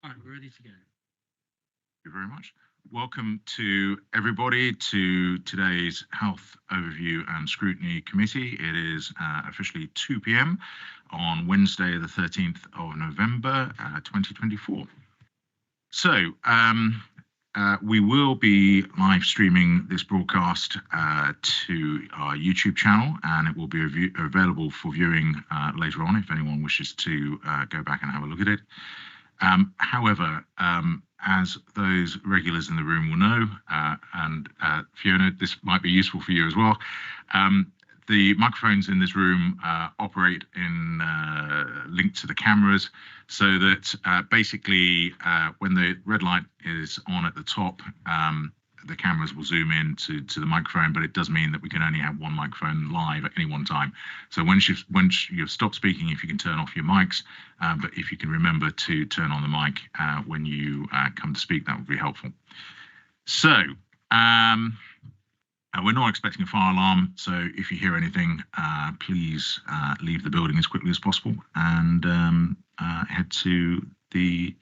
All right, we're ready to go. Thank you very much. Welcome to everybody to today's Health Overview and Scrutiny Committee. It is officially 2 p.m. on Wednesday, the 13th of November, 2024. So we will be live streaming this broadcast to our YouTube channel, and it will be available for viewing later on if anyone wishes to go back and have a look at it. However, as those regulars in the room will know, and Fiona, this might be useful for you as well, the microphones in this room operate in linked to the cameras, so that basically when the red light is on at the top, the cameras will zoom in to the microphone, but it does mean that we can only have one microphone live at any one time. So once you've stopped speaking, if you can turn off your mics, but if you can remember to turn on the mic when you come to speak, that would be helpful. So we're not expecting a fire alarm, so if you hear anything, please leave the building as quickly as possible and head to the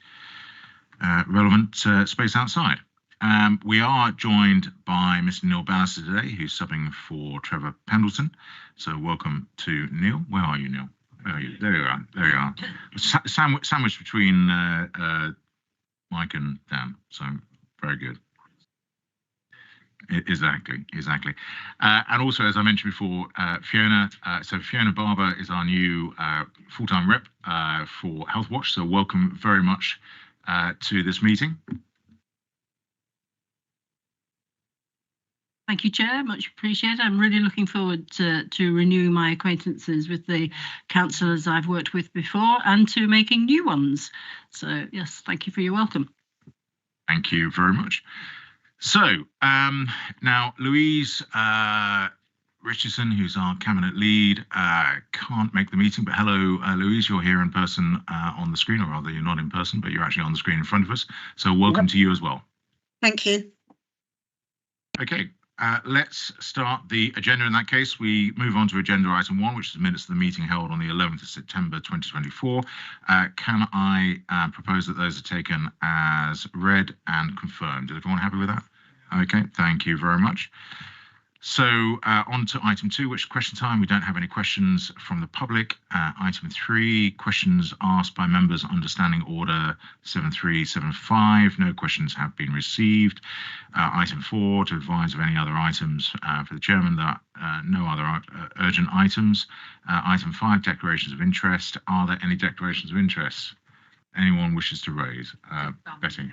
relevant space outside. We are joined by Mr. Neil Bannister today, who's subbing for Trevor Pendleton. So welcome to Neil. Where are you, Neil? Where are you? There you are. There you are. Sandwiched between Mike and Dan. So very good. Exactly. And also, as I mentioned before, Fiona. So Fiona Barber is our new full-time rep for Health Watch. So welcome very much to this meeting. Thank you, Chair. Much appreciated. I'm really looking forward to renewing my acquaintances with the councillors I've worked with before and to making new ones. So, yes, thank you for your welcome. Thank you very much. So, now Louise Richardson, who's our cabinet lead, can't make the meeting, but hello, Louise, you're here in person on the screen, or rather you're not in person, but you're actually on the screen in front of us. So welcome to you as well. Thank you. Okay. Let's start the agenda. In that case, we move on to agenda item 1, which is the minutes of the meeting held on the 11th of September 2024. Can I propose that those are taken as read and confirmed? Is everyone happy with that? Okay, thank you very much. So on to item 2, which is question time. We don't have any questions from the public. Item 3, questions asked by members under Standing Order 7375. No questions have been received. Item 4, to advise of any other items for the chairman. That no other urgent items. Item 5, declarations of interest. Are there any declarations of interest anyone wishes to raise? Betty.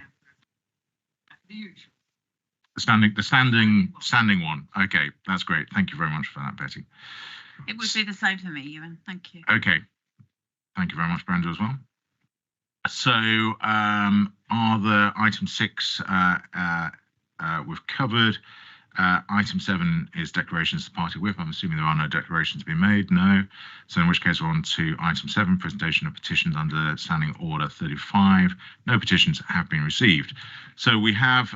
The standing one. Okay, that's great. Thank you very much for that, Betty. It would be the same for me, Ewan. Thank you. Okay. Thank you very much, Brenda, as well. So are the item 6 we've covered. Item 7 is declarations to party whip. I'm assuming there are no declarations to be made. No. So in which case we're on to item 7, presentation of petitions under Standing Order 35. No petitions have been received. So we have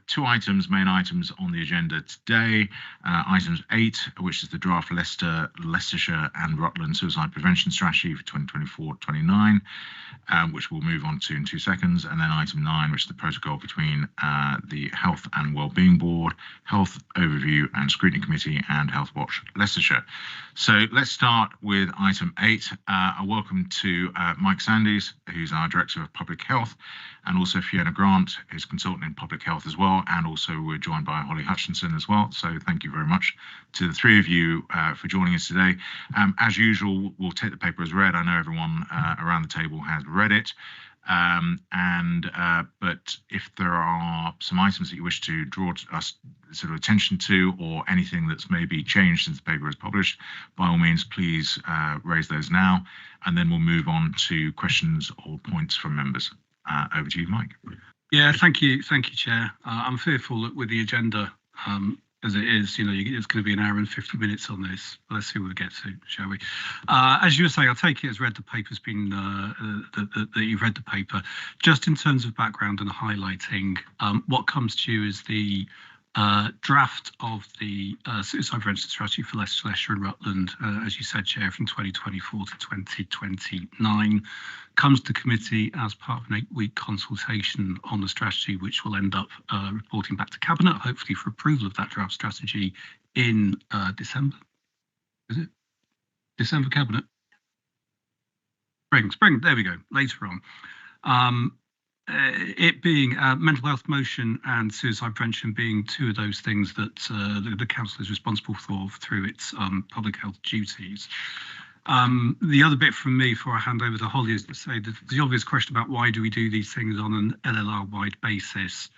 2 main items on the agenda today. Items 8, which is the draft Leicestershire and Rutland Suicide Prevention Strategy for 2024-29, which we'll move on to in 2 seconds. And then item 9, which is the protocol between the Health and Wellbeing Board, Health Overview and Scrutiny Committee, and Health Watch Leicestershire. So let's start with item 8. A welcome to Mike Sandys, who's our Director of Public Health, and also Fiona Grant, who's consultant in public health as well, and also we're joined by Holly Hutchinson as well. So thank you very much to the 3 of you for joining us today. As usual, we'll take the paper as read. I know everyone around the table has read it. But if there are some items that you wish to draw us sort of attention to, or anything that's maybe changed since the paper is published, by all means, please raise those now, and then we'll move on to questions or points from members. Over to you, Mike. Yeah, thank you, Chair. I'm fearful that with the agenda as it is, it's going to be an hour and 50 minutes on this. Let's see what we get to, shall we? As you were saying, I take it as read the paper's been that you've read the paper. Just in terms of background and highlighting, what comes to you is the Draft of the suicide prevention strategy for Leicestershire and Rutland, as you said, Chair, from 2024 to 2029, comes to committee as part of an 8-week consultation on the strategy, which will end up reporting back to Cabinet, hopefully for approval of that draft strategy in December. Is it? December Cabinet? Spring, there we go, later on. It being mental health promotion and suicide prevention being two of those things that the council is responsible for through its public health duties. The other bit from me before I hand over to Holly is to say that the obvious question about why do we do these things on an LLR-wide basis.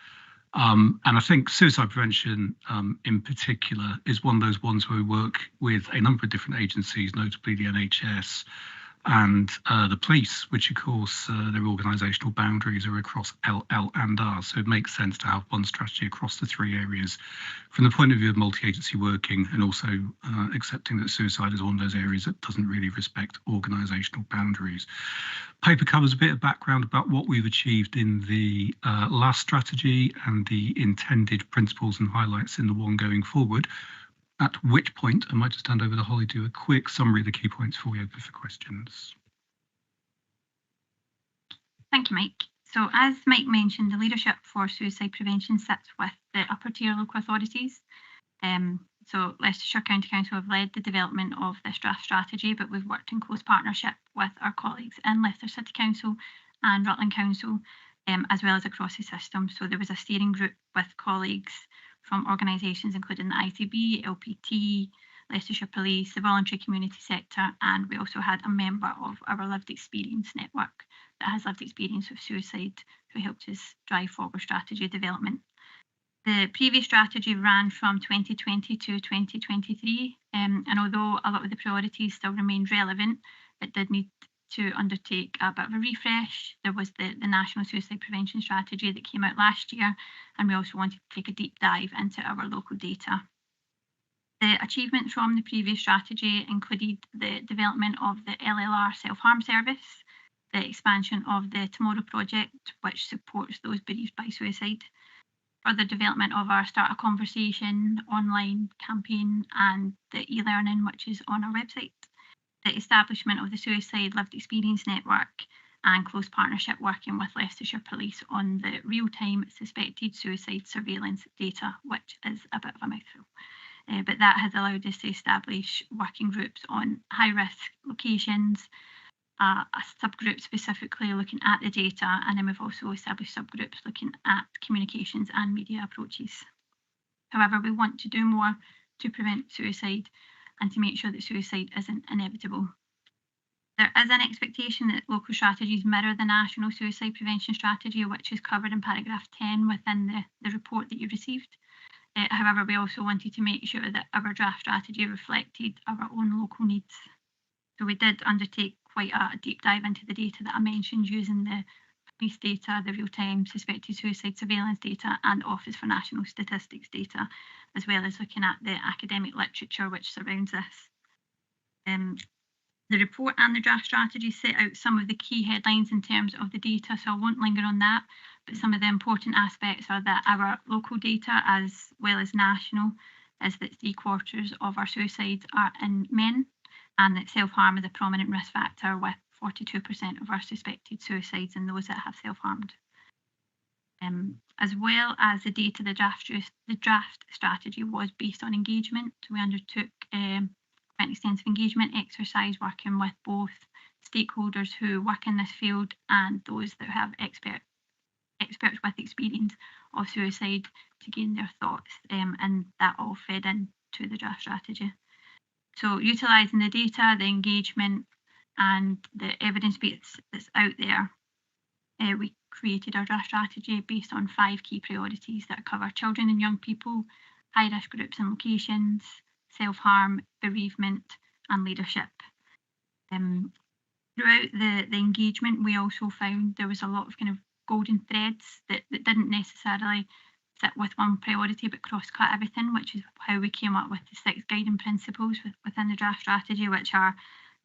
And I think suicide prevention in particular is one of those ones where we work with a number of different agencies, notably the NHS, and the police, which of course their organisational boundaries are across L and R, so it makes sense to have one strategy across the three areas from the point of view of multi-agency working, and also accepting that suicide is one of those areas that doesn't really respect organisational boundaries. Paper covers a bit of background about what we've achieved in the last strategy and the intended principles and highlights in the one going forward. At which point, I might just hand over to Holly to do a quick summary of the key points before we open for questions. Thank you, Mike. So as Mike mentioned, the leadership for suicide prevention sits with the upper tier local authorities. So Leicestershire County Council have led the development of this draft strategy, but we've worked in close partnership with our colleagues in Leicester City Council and Rutland Council, as well as across the system. So there was a steering group with colleagues from organisations including the ITB, LPT, Leicestershire Police, the voluntary community sector, and we also had a member of our lived experience network that has lived experience with suicide who helped us drive forward strategy development. The previous strategy ran from 2020 to 2023, and although a lot of the priorities still remained relevant, it did need to undertake a bit of a refresh. There was the National Suicide Prevention Strategy that came out last year, and we also wanted to take a deep dive into our local data. The achievements from the previous strategy included the development of the LLR self-harm service, the expansion of the Tomorrow Project, which supports those bereaved by suicide, further development of our Start a Conversation online campaign and the e-learning, which is on our website, the establishment of the Suicide Lived Experience Network, and close partnership working with Leicestershire Police on the real-time suspected suicide surveillance data, which is a bit of a mouthful. But that has allowed us to establish working groups on high-risk locations, a subgroup specifically looking at the data, and then we've also established subgroups looking at communications and media approaches. However, we want to do more to prevent suicide and to make sure that suicide isn't inevitable. There is an expectation that local strategies mirror the National Suicide Prevention Strategy, which is covered in paragraph 10 within the report that you received. However, we also wanted to make sure that our draft strategy reflected our own local needs. So we did undertake quite a deep dive into the data that I mentioned, using the police data, the real-time suspected suicide surveillance data, and Office for National Statistics data, as well as looking at the academic literature which surrounds this. The report and the draft strategy set out some of the key headlines in terms of the data, so I won't linger on that, but some of the important aspects are that our local data, as well as national, is that 3/4 of our suicides are in men, and that self-harm is a prominent risk factor, with 42% of our suspected suicides in those that have self-harmed. As well as the data, the draft strategy was based on engagement. We undertook quite an extensive engagement exercise working with both stakeholders who work in this field and those that have experts with experience of suicide to gain their thoughts, and that all fed into the draft strategy. So utilising the data, the engagement and the evidence base that's out there, we created our draft strategy based on 5 key priorities that cover children and young people, high-risk groups and locations, self-harm, bereavement and leadership. Throughout the engagement, we also found there was a lot of kind of golden threads that didn't necessarily sit with one priority but cross-cut everything, which is how we came up with the 6 guiding principles within the draft strategy, which are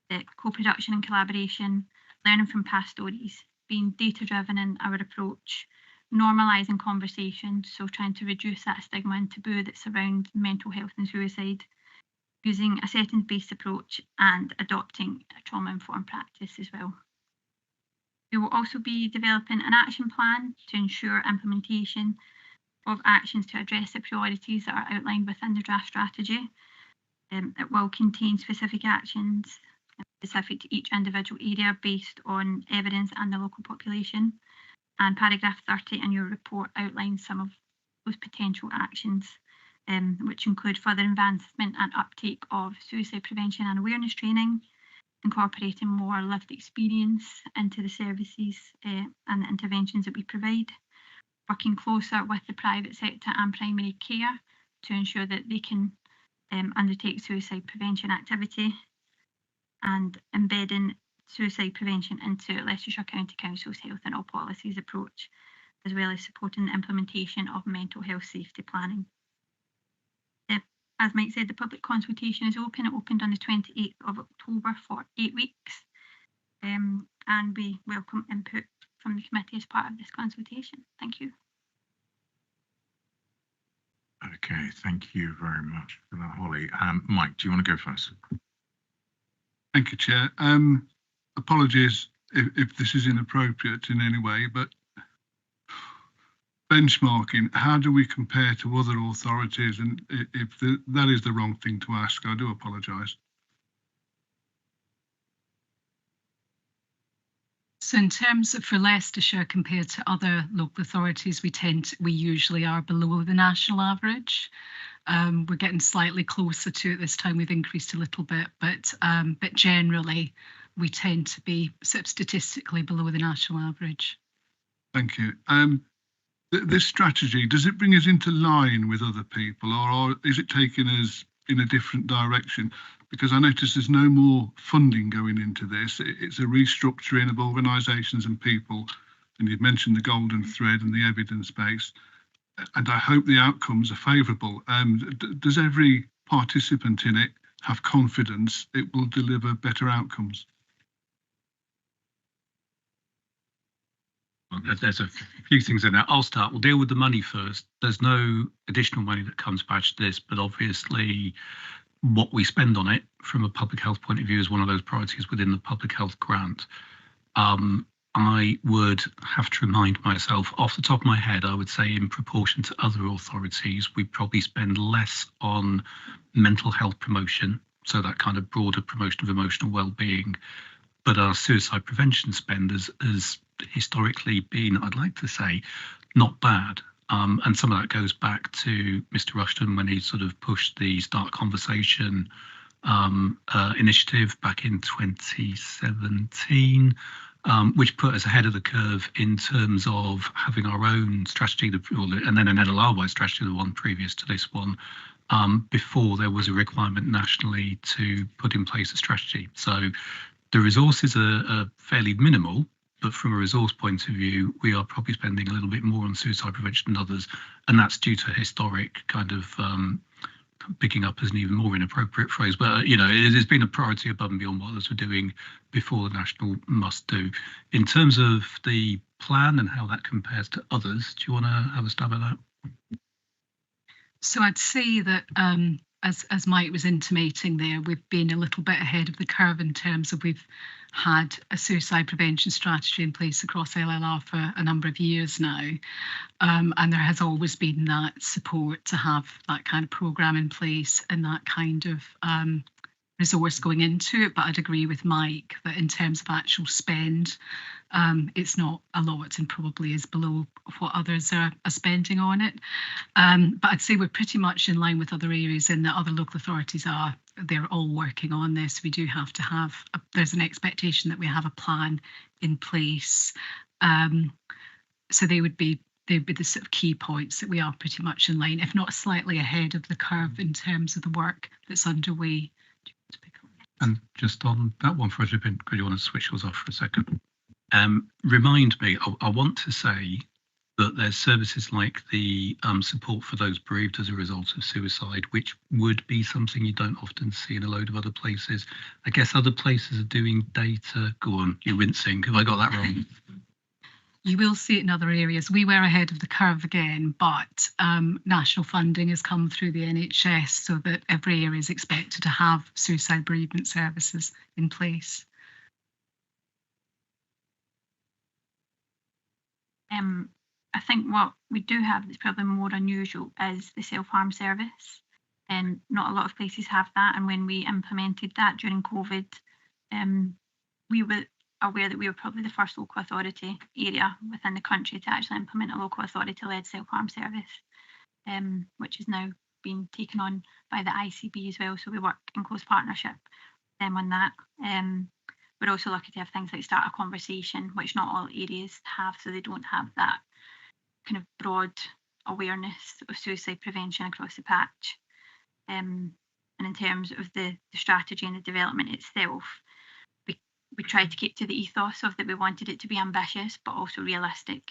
the co-production and collaboration, learning from past stories, being data-driven in our approach, normalising conversation, so trying to reduce that stigma and taboo that surrounds mental health and suicide, using a settings-based approach and adopting a trauma-informed practice as well. We will also be developing an action plan to ensure implementation of actions to address the priorities that are outlined within the draft strategy. It will contain specific actions specific to each individual area based on evidence and the local population. And paragraph 30 in your report outlines some of those potential actions, which include further advancement and uptake of suicide prevention and awareness training, incorporating more lived experience into the services and the interventions that we provide, working closer with the private sector and primary care to ensure that they can undertake suicide prevention activity, and embedding suicide prevention into Leicestershire County Council's health and all policies approach, as well as supporting the implementation of mental health safety planning. As Mike said, the public consultation is open. It opened on the 28th of October for 8 weeks, and we welcome input from the committee as part of this consultation. Thank you. Okay, thank you very much for that, Holly. Mike, do you want to go first? Thank you, Chair. Apologies if this is inappropriate in any way, but benchmarking, how do we compare to other authorities? And if that is the wrong thing to ask, I do apologise. So in terms of for Leicestershire compared to other local authorities, we usually are below the national average. We're getting slightly closer to it this time. We've increased a little bit, but generally we tend to be sort of statistically below the national average. Thank you. This strategy, does it bring us into line with other people, or is it taking us in a different direction? Because I notice there's no more funding going into this. It's a restructuring of organisations and people, and you've mentioned the golden thread and the evidence base, and I hope the outcomes are favourable. Does every participant in it have confidence it will deliver better outcomes? Well, there's a few things in there. I'll start. We'll deal with the money first. There's no additional money that comes back to this, but obviously what we spend on it from a public health point of view is one of those priorities within the public health grant. I would have to remind myself off the top of my head, I would say in proportion to other authorities, we probably spend less on mental health promotion, so that kind of broader promotion of emotional well-being, but our suicide prevention spend has historically been, I'd like to say, not bad. And some of that goes back to Mr. Rushton when he sort of pushed the Start Conversation initiative back in 2017, which put us ahead of the curve in terms of having our own strategy, and then an NLR-wide strategy, the one previous to this one, before there was a requirement nationally to put in place a strategy. So the resources are fairly minimal, but from a resource point of view, we are probably spending a little bit more on suicide prevention than others, and that's due to historic kind of picking up as an even more inappropriate phrase, but you know, it has been a priority above and beyond what others were doing before the national must do. In terms of the plan and how that compares to others, do you want to have a stab at that? So I'd say that as Mike was intimating there, we've been a little bit ahead of the curve in terms of we've had a suicide prevention strategy in place across LLR for a number of years now. And there has always been that support to have that kind of programme in place and that kind of resource going into it. But I'd agree with Mike that in terms of actual spend, it's not a lot and probably is below what others are spending on it. But I'd say we're pretty much in line with other areas in that other local authorities are. They're all working on this. We do have to have, there's an expectation that we have a plan in place. So they'd be the sort of key points that we are pretty much in line, if not slightly ahead of the curve in terms of the work that's underway. And just on that one for could you want to switch yours off for a second? Remind me, I want to say that there's services like the support for those bereaved as a result of suicide, which would be something you don't often see in a load of other places. I guess other places are doing data. Go on, you're wincing. Have I got that wrong? You will see it in other areas. We were ahead of the curve again, but national funding has come through the NHS so that every area is expected to have suicide bereavement services in place. I think what we do have that's probably more unusual is the self-harm service. And not a lot of places have that. And when we implemented that during COVID, we were aware that we were probably the first local authority area within the country to actually implement a local authority-led self-harm service, which is now being taken on by the ICB as well. So we work in close partnership with them on that. We're also lucky to have things like Start a Conversation, which not all areas have, so they don't have that kind of broad awareness of suicide prevention across the patch. And in terms of the strategy and the development itself, we tried to keep to the ethos of that we wanted it to be ambitious, but also realistic.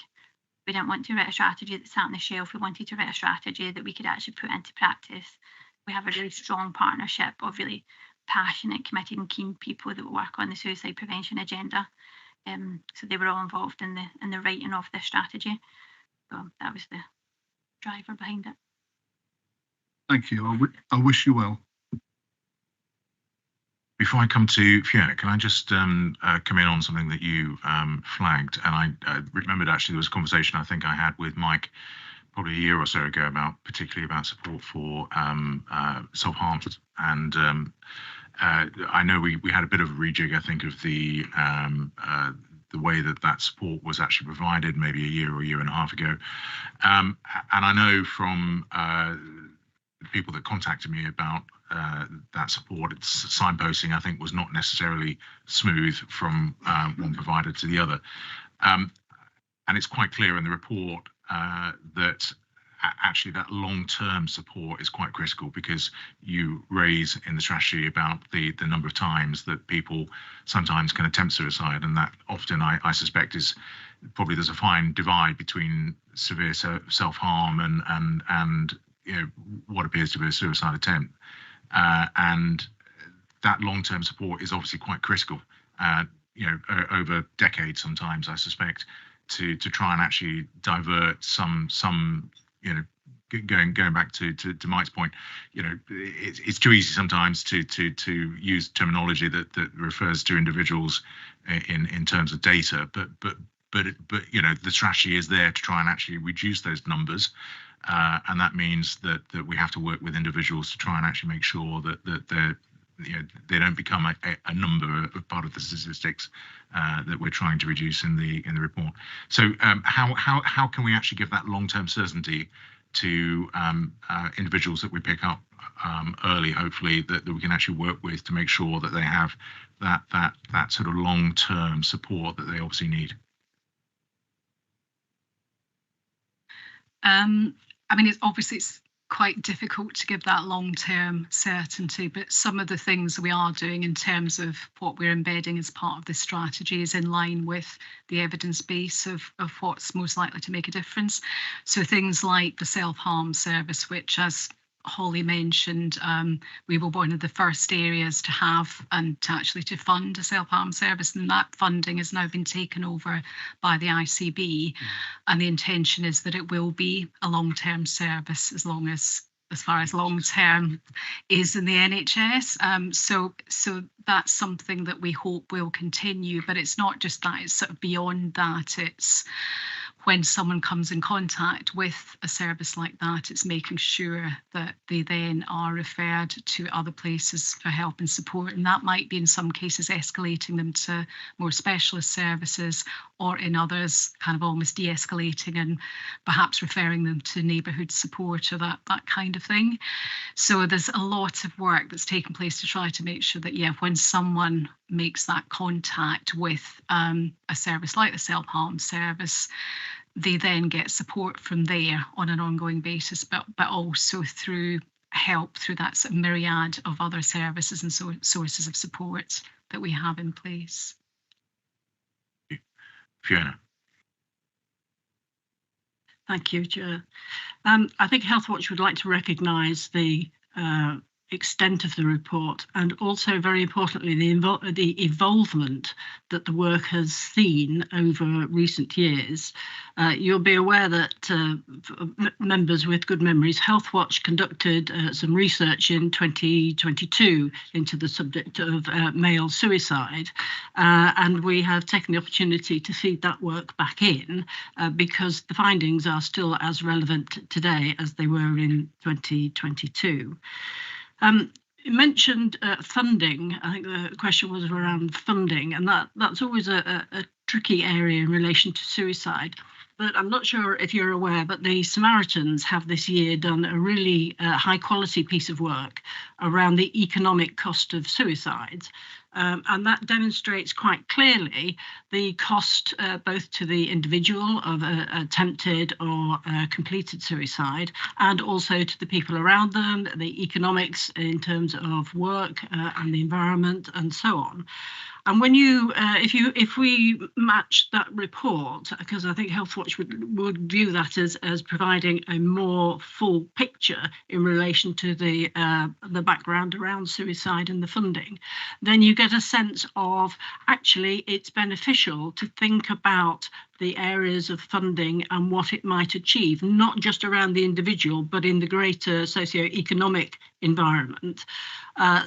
We didn't want to write a strategy that sat on the shelf. We wanted to write a strategy that we could actually put into practice. We have a really strong partnership of really passionate, committed and keen people that will work on the suicide prevention agenda. So they were all involved in the writing of this strategy. So that was the driver behind it. Thank you. I wish you well. Before I come to Fiona, can I just come in on something that you flagged? And I remembered actually there was a conversation I think I had with Mike probably a year or so ago particularly about support for self-harm. And I know we had a bit of a rejig, I think, of the way that support was actually provided maybe a year or a year and a half ago. And I know from people that contacted me about that support, its signposting, I think, was not necessarily smooth from one provider to the other. And it's quite clear in the report that actually that long-term support is quite critical, because you raise in the strategy about the number of times that people sometimes can attempt suicide, and that often I suspect is probably there's a fine divide between severe self-harm and what appears to be a suicide attempt, and that long-term support is obviously quite critical, over decades sometimes, I suspect, to try and actually divert some going back to Mike's point, it's too easy sometimes to use terminology that refers to individuals in terms of data, but the strategy is there to try and actually reduce those numbers, and that means that we have to work with individuals to try and actually make sure that they don't become a number of part of the statistics that we're trying to reduce in the report. So how can we actually give that long-term certainty to individuals that we pick up early, hopefully, that we can actually work with to make sure that they have that sort of long-term support that they obviously need? I mean, it's quite difficult to give that long-term certainty, but some of the things we are doing in terms of what we're embedding as part of this strategy is in line with the evidence base of what's most likely to make a difference. So things like the self-harm service, which, as Holly mentioned, we were one of the first areas to have and to fund a self-harm service, and that funding has now been taken over by the ICB, and the intention is that it will be a long-term service as far as long-term is in the NHS. So that's something that we hope will continue, but it's not just that, it's sort of beyond that. It's when someone comes in contact with a service like that, it's making sure that they then are referred to other places for help and support. And that might be in some cases escalating them to more specialist services, or in others kind of almost de-escalating and perhaps referring them to neighbourhood support or that kind of thing. So there's a lot of work that's taken place to try to make sure that, when someone makes that contact with a service like the self-harm service, they then get support from there on an ongoing basis, but also through help through that sort of myriad of other services and sources of support that we have in place. Fiona. Thank you, Chair. I think Healthwatch would like to recognise the extent of the report, and also very importantly the evolvement that the work has seen over recent years. You'll be aware that members with good memories, Healthwatch conducted some research in 2022 into the subject of male suicide, and we have taken the opportunity to feed that work back in because the findings are still as relevant today as they were in 2022. You mentioned funding. I think the question was around funding, and that's always a tricky area in relation to suicide. But I'm not sure if you're aware, but the Samaritans have this year done a really high quality piece of work around the economic cost of suicides. And that demonstrates quite clearly the cost both to the individual of attempted or completed suicide, and also to the people around them, the economics in terms of work and the environment and so on. And when you, if we match that report, because I think Healthwatch would view that as providing a more full picture in relation to the background around suicide and the funding, then you get a sense of actually it's beneficial to think about the areas of funding and what it might achieve, not just around the individual, but in the greater socio-economic environment.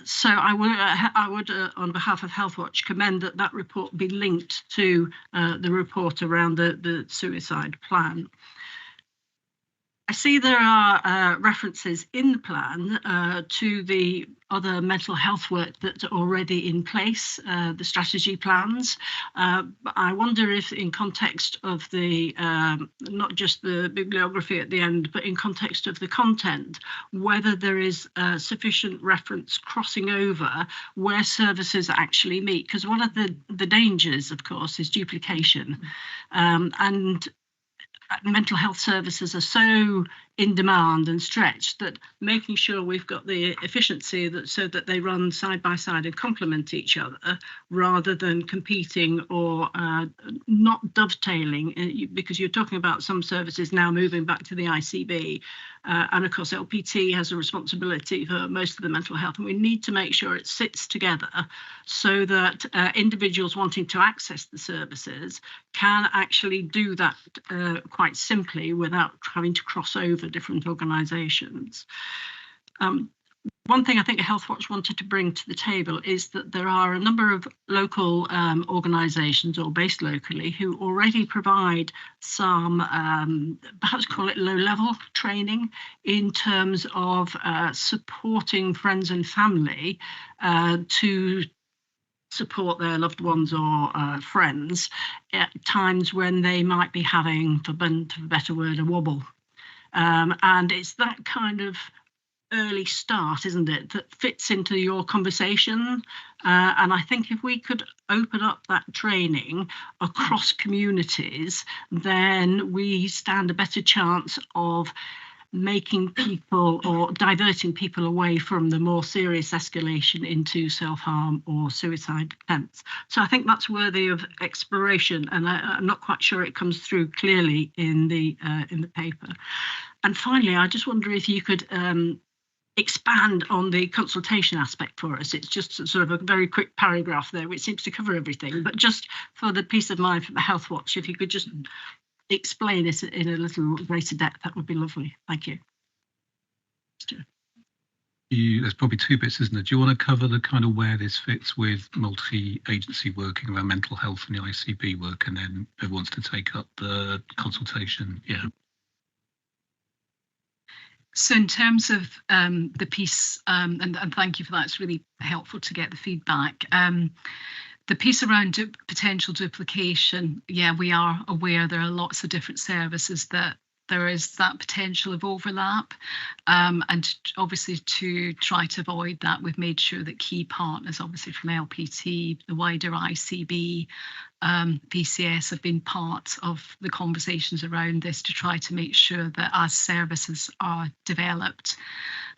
So I would on behalf of Healthwatch, commend that report be linked to the report around the suicide plan. I see there are references in the plan to the other mental health work that's already in place, the strategy plans. I wonder if in context of the, not just the bibliography at the end, but in context of the content, whether there is sufficient reference crossing over where services actually meet. Because one of the dangers, of course, is duplication. And mental health services are so in demand and stretched that making sure we've got the efficiency so that they run side by side and complement each other rather than competing or not dovetailing, because you're talking about some services now moving back to the ICB, and of course LPT has a responsibility for most of the mental health, and we need to make sure it sits together so that individuals wanting to access the services can actually do that quite simply without having to cross over different organisations. One thing I think Healthwatch wanted to bring to the table is that there are a number of local organisations or based locally who already provide some, perhaps call it low-level training in terms of supporting friends and family to support their loved ones or friends at times when they might be having, for a better word, a wobble. And it's that kind of early start, isn't it, that fits into your conversation. And I think if we could open up that training across communities, then we stand a better chance of making people or diverting people away from the more serious escalation into self-harm or suicide attempts. So I think that's worthy of exploration, and I'm not quite sure it comes through clearly in the paper. And finally, I just wonder if you could expand on the consultation aspect for us. It's just sort of a very quick paragraph there, which seems to cover everything, but just for the peace of mind for the Healthwatch, if you could just explain it in a little greater depth, that would be lovely. Thank you. There's probably two bits, isn't it? Do you want to cover the kind of where this fits with multi-agency working around mental health and the ICB work, and then who wants to take up the consultation? Yeah. So in terms of the piece, and thank you for that, it's really helpful to get the feedback. The piece around potential duplication, yeah, we are aware there are lots of different services that there is that potential of overlap, and obviously to try to avoid that, we've made sure that key partners, obviously from LPT, the wider ICB, PCS have been part of the conversations around this to try to make sure that as services are developed,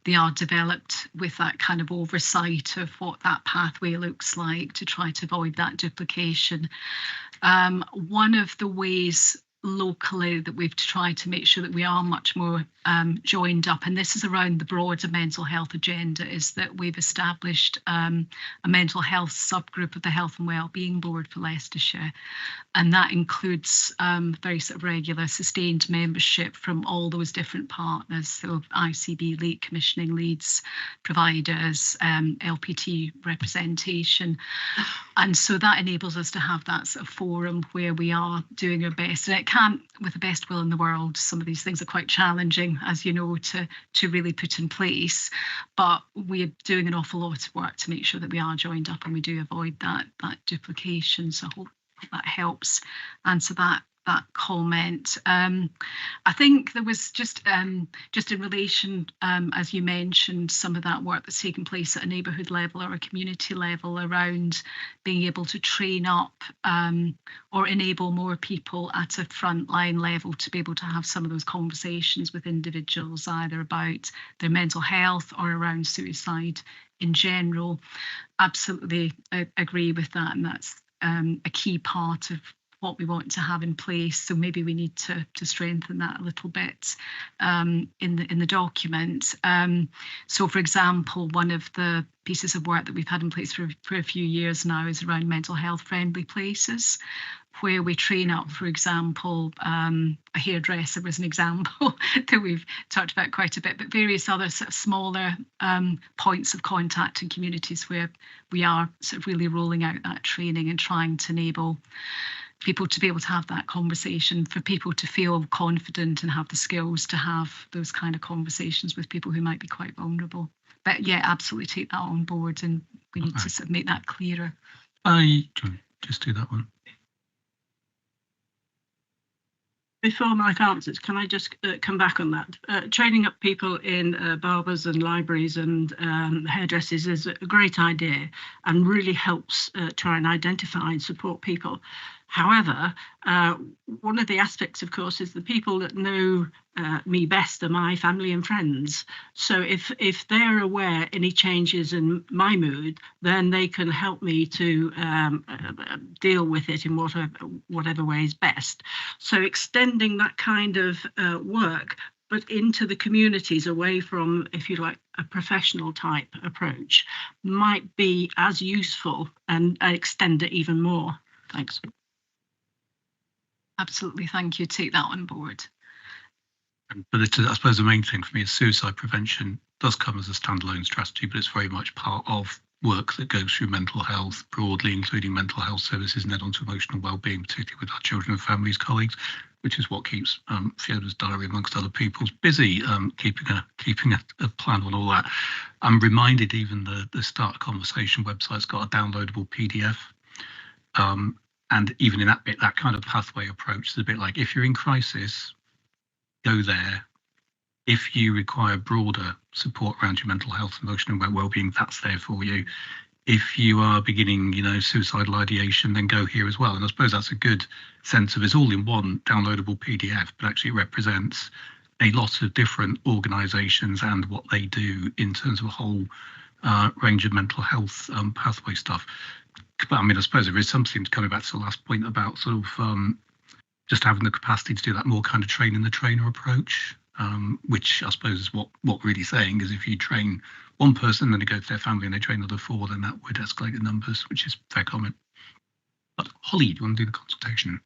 they are developed with that kind of oversight of what that pathway looks like to try to avoid that duplication. One of the ways locally that we've tried to make sure that we are much more joined up, and this is around the broader mental health agenda, is that we've established a mental health subgroup of the Health and Wellbeing Board for Leicestershire, and that includes very sort of regular sustained membership from all those different partners, so ICB, lead commissioning leads, providers, LPT representation, and so that enables us to have that sort of forum where we are doing our best. And it can't, with the best will in the world, some of these things are quite challenging, as you know, to really put in place, but we're doing an awful lot of work to make sure that we are joined up and we do avoid that duplication. So I hope that helps answer that comment. I think there was just in relation, as you mentioned, some of that work that's taken place at a neighbourhood level or a community level around being able to train up or enable more people at a frontline level to be able to have some of those conversations with individuals, either about their mental health or around suicide in general. Absolutely agree with that, and that's a key part of what we want to have in place. So maybe we need to strengthen that a little bit in the document. So for example, one of the pieces of work that we've had in place for a few years now is around mental health friendly places, where we train up, for example, a hairdresser was an example that we've talked about quite a bit, but various other sort of smaller points of contact in communities where we are sort of really rolling out that training and trying to enable people to be able to have that conversation, for people to feel confident and have the skills to have those kind of conversations with people who might be quite vulnerable. But yeah, absolutely take that on board, and we need to sort of make that clearer. Just do that one. Before Mike answers, can I just come back on that? Training up people in barbers and libraries and hairdressers is a great idea and really helps try and identify and support people. However, one of the aspects, of course, is the people that know me best are my family and friends. So if they're aware any changes in my mood, then they can help me to deal with it in whatever way is best. So extending that kind of work, but into the communities away from, if you like, a professional type approach, might be as useful and extend it even more. Thanks. Absolutely, thank you. Take that on board. But I suppose the main thing for me is suicide prevention does come as a standalone strategy, but it's very much part of work that goes through mental health broadly, including mental health services and then onto emotional wellbeing, particularly with our children and families colleagues, which is what keeps Fiona's diary, amongst other people's, busy, keeping a plan on all that. I'm reminded even the Start a Conversation website's got a downloadable PDF. And even in that bit, that kind of pathway approach is a bit like, if you're in crisis, go there. If you require broader support around your mental health, emotional well-being, that's there for you. If you are beginning, suicidal ideation, then go here as well. And I suppose that's a good sense of it's all in one downloadable PDF, but actually it represents a lot of different organisations and what they do in terms of a whole range of mental health pathway stuff. But I suppose there is something coming back to the last point about sort of just having the capacity to do that more kind of train the trainer approach, which I suppose is what we're really saying is if you train one person, then they go to their family and they train another 4, then that would escalate the numbers, which is fair comment. But Holly, do you want to do the consultation?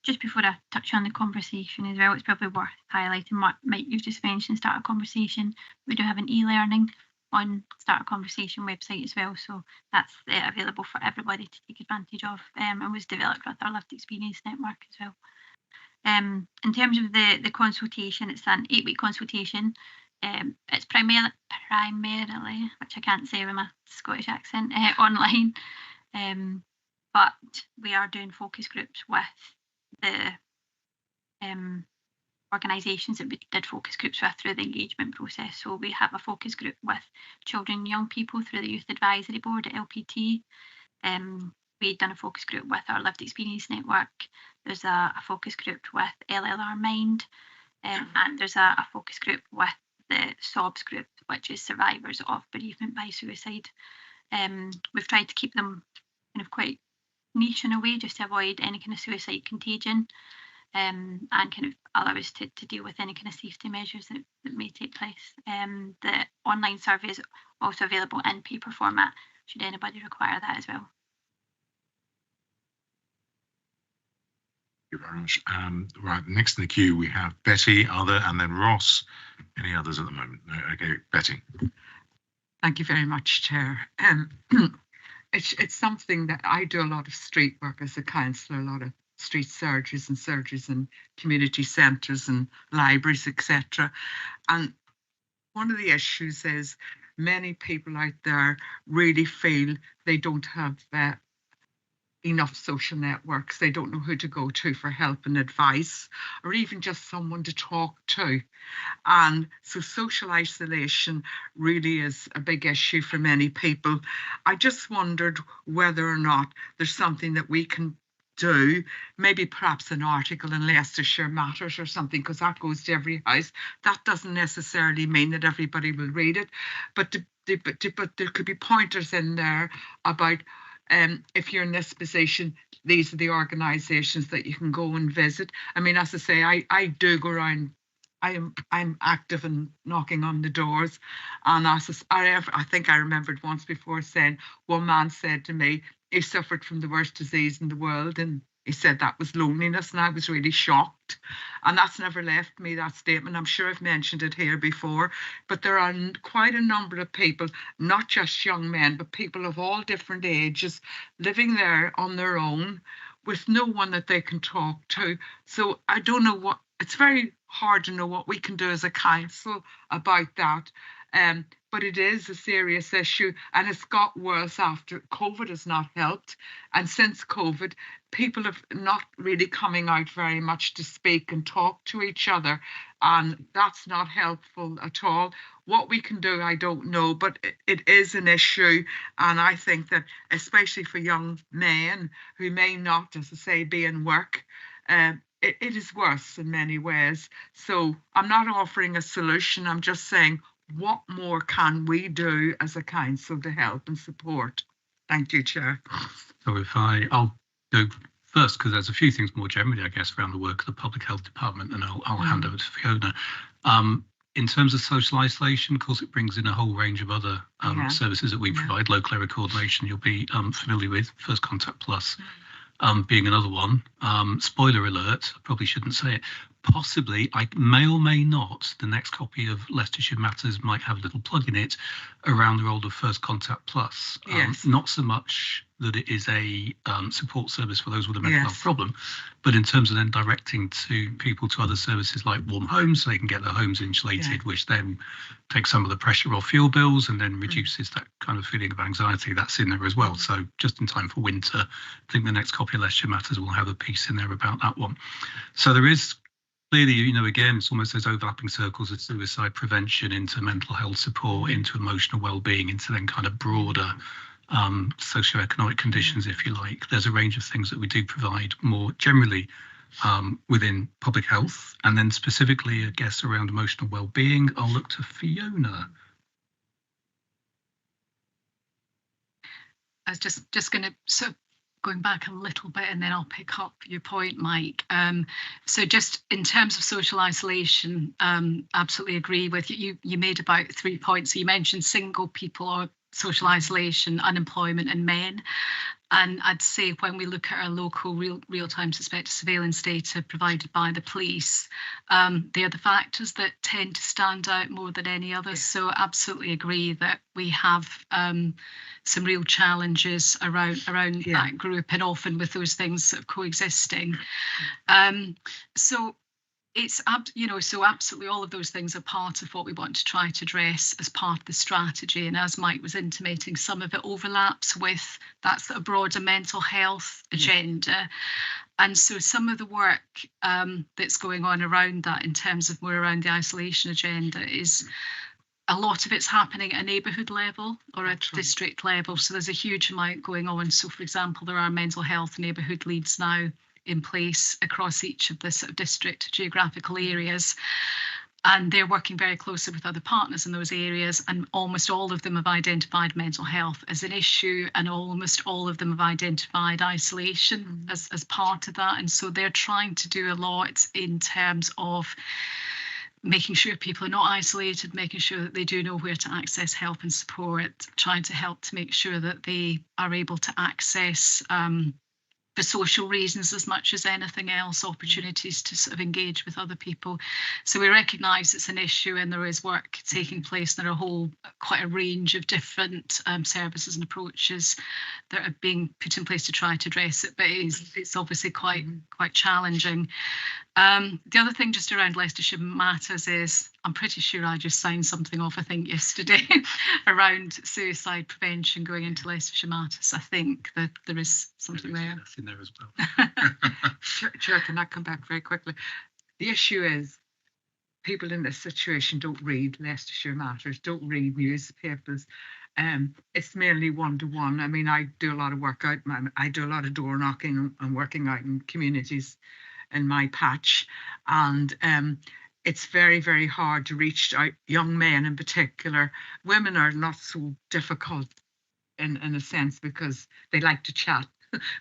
Just before I touch on the conversation as well, it's probably worth highlighting what Mike you've just mentioned, Start a Conversation. We do have an e-learning on Start a Conversation website as well, so that's available for everybody to take advantage of, and was developed with our Lived Experience Network as well. In terms of the consultation, it's an 8-week consultation. It's primarily, which I can't say with my Scottish accent, online, but we are doing focus groups with the organisations that we did focus groups with through the engagement process. So we have a focus group with children and young people through the Youth Advisory Board at LPT. We've done a focus group with our Lived Experience Network. There's a focus group with LLR Mind, and there's a focus group with the SOBS group, which is Survivors of Bereavement by Suicide. We've tried to keep them kind of quite niche in a way, just to avoid any kind of suicide contagion, and kind of allow us to deal with any kind of safety measures that may take place. The online survey is also available in paper format, should anybody require that as well. Thank you very much. Right, next in the queue we have Betty, other, and then Ross. Any others at the moment? No, okay, Betty. Thank you very much, Chair. It's something that I do a lot of street work as a councillor, a lot of street surgeries and community centres and libraries, etc. And one of the issues is many people out there really feel they don't have enough social networks. They don't know who to go to for help and advice, or even just someone to talk to. And so social isolation really is a big issue for many people. I just wondered whether or not there's something that we can do, maybe perhaps an article in Leicestershire Matters or something, because that goes to every house. That doesn't necessarily mean that everybody will read it, but there could be pointers in there about if you're in this position, these are the organisations that you can go and visit. I mean, as I say, I do go around. I'm active and knocking on the doors, and I think I remembered once before saying one man said to me he suffered from the worst disease in the world, and he said that was loneliness, and I was really shocked. And that's never left me, that statement. I'm sure I've mentioned it here before, but there are quite a number of people, not just young men, but people of all different ages, living there on their own with no one that they can talk to. So I don't know it's very hard to know what we can do as a council about that. But it is a serious issue, and it's got worse after COVID has not helped. And since COVID, people have not really coming out very much to speak and talk to each other, and that's not helpful at all. What we can do, I don't know, but it is an issue. And I think that especially for young men who may not, as I say, be in work, it is worse in many ways. So I'm not offering a solution. I'm just saying, what more can we do as a council to help and support? Thank you, Chair. So I'll go first, because there's a few things more generally, I guess, around the work of the Public Health Department, and I'll hand over to Fiona. In terms of social isolation, of course, it brings in a whole range of other services that we provide. Local area coordination, you'll be familiar with, First Contact Plus being another one. Spoiler alert, I probably shouldn't say it. Possibly, I may or may not, the next copy of Leicestershire Matters might have a little plug in it around the role of First Contact Plus. Yes. Not so much that it is a support service for those with a mental health problem, but in terms of then directing to people to other services like warm homes, so they can get their homes insulated, which then takes some of the pressure off fuel bills and then reduces that kind of feeling of anxiety. That's in there as well. So just in time for winter, I think the next copy of Leicestershire Matters will have a piece in there about that one. So there is clearly, again, it's almost those overlapping circles of suicide prevention into mental health support, into emotional well-being, into then kind of broader socioeconomic conditions, if you like. There's a range of things that we do provide more generally within public health, and then specifically, I guess, around emotional well-being. I'll look to Fiona. I was just going to going back a little bit, and then I'll pick up your point, Mike. So just in terms of social isolation, absolutely agree with you. You made about 3 points. So you mentioned single people or social isolation, unemployment, and men. And I'd say when we look at our local real-time suspected surveillance data provided by the police, they are the factors that tend to stand out more than any others. So absolutely agree that we have some real challenges around that group, and often with those things sort of coexisting. So it's so absolutely all of those things are part of what we want to try to address as part of the strategy. And as Mike was intimating, some of it overlaps with that sort of broader mental health agenda. And so some of the work that's going on around that, in terms of more around the isolation agenda, is a lot of it's happening at a neighbourhood level or at district level. So there's a huge amount going on. So, for example, there are mental health neighbourhood leads now in place across each of the sort of district geographical areas. And they're working very closely with other partners in those areas, and almost all of them have identified mental health as an issue, and almost all of them have identified isolation as part of that. And so they're trying to do a lot in terms of making sure people are not isolated, making sure that they do know where to access help and support, trying to help to make sure that they are able to access for social reasons as much as anything else, opportunities to sort of engage with other people. So we recognise it's an issue, and there is work taking place. There are quite a range of different services and approaches that are being put in place to try to address it, but it's obviously quite challenging. The other thing just around Leicestershire Matters is, I'm pretty sure I just signed something off, I think yesterday, around suicide prevention going into Leicestershire Matters. I think that there is something there. That's in there as well. Chair, can I come back very quickly? The issue is people in this situation don't read Leicestershire Matters, don't read newspapers. It's mainly one-to-one. I mean, I do a lot of work out. I do a lot of door knocking and working out in communities in my patch, and it's very, very hard to reach out young men in particular. Women are not so difficult in a sense because they like to chat.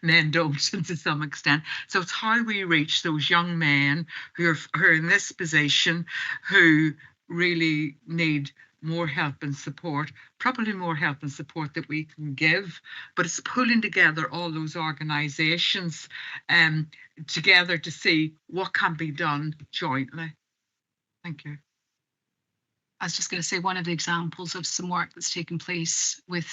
Men don't, to some extent. So it's how we reach those young men who are in this position, who really need more help and support, probably more help and support that we can give, but it's pulling together all those organisations together to see what can be done jointly. Thank you. I was just going to say, one of the examples of some work that's taken place with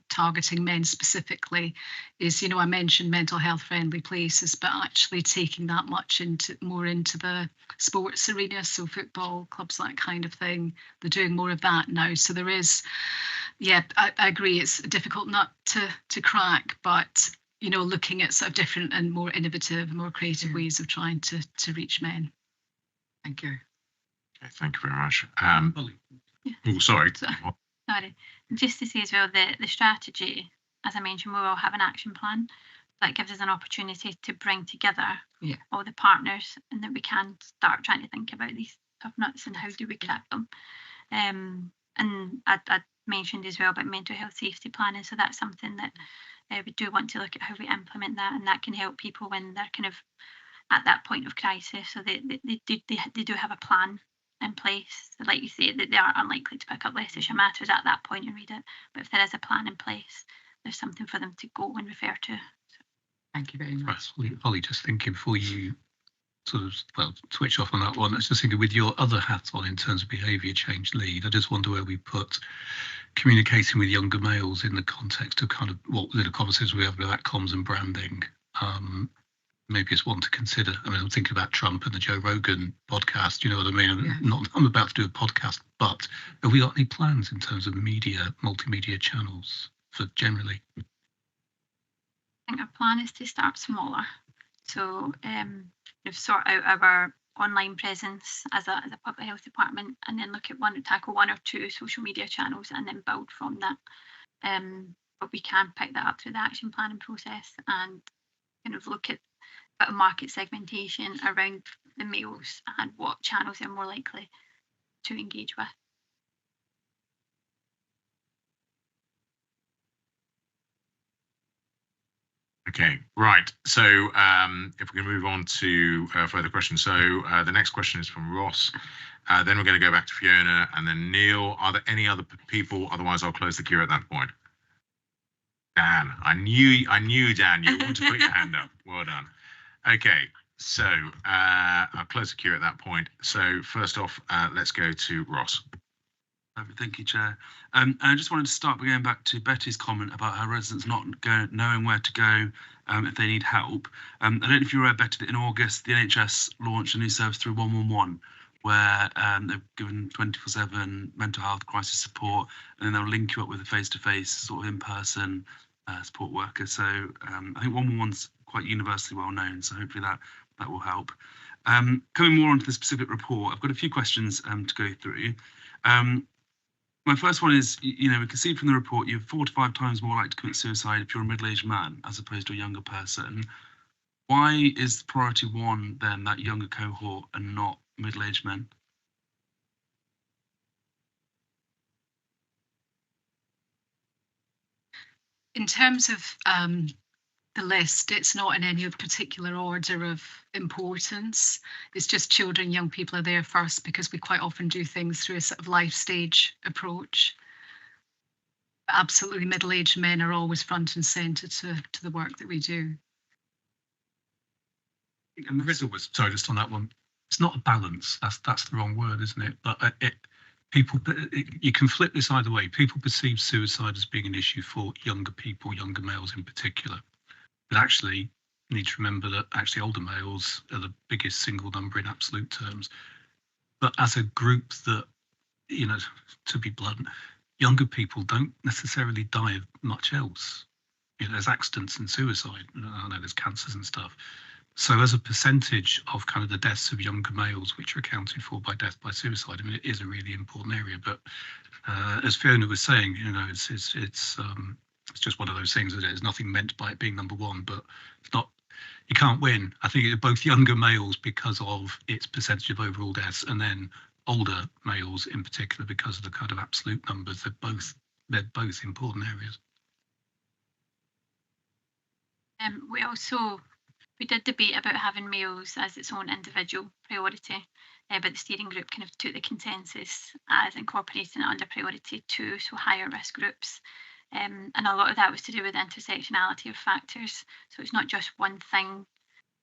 targeting men specifically is, I mentioned mental health friendly places, but actually taking that much more into the sports arena, so football clubs, that kind of thing. They're doing more of that now. So there is, I agree, it's a difficult nut to crack, but looking at sort of different and more innovative, more creative ways of trying to reach men. Thank you. Okay, thank you very much. Oh, sorry. Sorry. Just to say as well, the strategy, as I mentioned, we will have an action plan that gives us an opportunity to bring together all the partners, and that we can start trying to think about these tough nuts and how do we crack them. And I mentioned as well about mental health safety planning, so that's something that we do want to look at how we implement that, and that can help people when they're kind of at that point of crisis. So they do have a plan in place. Like you say, that they are unlikely to pick up Leicestershire Matters at that point and read it, but if there is a plan in place, there's something for them to go and refer to. Thank you very much. Holly, just thinking before you sort of switch off on that one, I was just thinking with your other hat on in terms of behaviour change lead, I just wonder where we put communicating with younger males in the context of kind of what little conversations we have about comms and branding. Maybe it's one to consider. I mean, I'm thinking about Trump and the Joe Rogan podcast, you know what I mean? I'm about to do a podcast, but have we got any plans in terms of multimedia channels for generally? I think our plan is to start smaller. So we've sort out our online presence as a public health department, and then look at tackle one or two social media channels and then build from that. But we can pick that up through the action planning process and kind of look at a bit of market segmentation around the males and what channels they're more likely to engage with. Okay, right. So if we can move on to further questions. So the next question is from Ross. Then we're going to go back to Fiona and then Neil. Are there any other people? Otherwise, I'll close the queue at that point. Dan, I knew Dan, you want to put your hand up. Well done. Okay, so I'll close the queue at that point. So first off, let's go to Ross. Thank you, Chair. I just wanted to start by going back to Betty's comment about her residents not knowing where to go if they need help. I don't know if you're aware, Betty, that in August, the NHS launched a new service through 111, where they've given 24/7 mental health crisis support, and then they'll link you up with a face-to-face sort of in-person support worker. So I think 111's quite universally well known, so hopefully that will help. Coming more onto the specific report, I've got a few questions to go through. My first one is, we can see from the report you're 4 to 5 times more likely to commit suicide if you're a middle-aged man as opposed to a younger person. Why is priority 1 then that younger cohort and not middle-aged men? in terms of the list, it's not in any particular order of importance. It's just children, young people are there first because we quite often do things through a sort of life stage approach. Absolutely, middle-aged men are always front and centre to the work that we do. And the riddle was, sorry, just on that one, it's not a balance. That's the wrong word, isn't it? But you can flip this either way. People perceive suicide as being an issue for younger people, younger males in particular. But actually, you need to remember that actually older males are the biggest single number in absolute terms. But as a group that, you know, to be blunt, younger people don't necessarily die of much else. You know, there's accidents and suicide. I know there's cancers and stuff. So as a percentage of kind of the deaths of younger males, which are accounted for by death by suicide, I mean, it is a really important area. But as Fiona was saying, you know, it's just one of those things that there's nothing meant by it being number one, but it's not. You can't win. I think it's both younger males because of its percentage of overall deaths, and then older males in particular because of the kind of absolute numbers. They're both important areas. We did debate about having males as its own individual priority, but the steering group kind of took the consensus as incorporating it under priority 2, so higher risk groups. And a lot of that was to do with intersectionality of factors. So it's not just one thing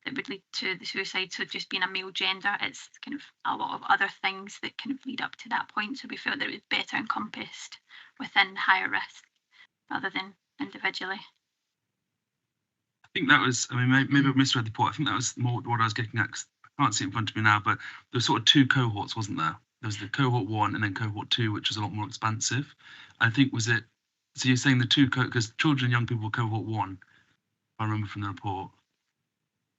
that would lead to the suicide, so just being a male gender, it's kind of a lot of other things that kind of lead up to that point. So we felt that it was better encompassed within higher risk rather than individually. I think that was, I mean, maybe I misread the report. I think that was more what I was getting at, 'cause I can't see it in front of me now, but there was sort of 2 cohorts, wasn't there? There was the cohort 1 and then cohort 2, which was a lot more expansive. I think, was it, so you're saying the 2, because children and young people were cohort 1, if I remember from the report.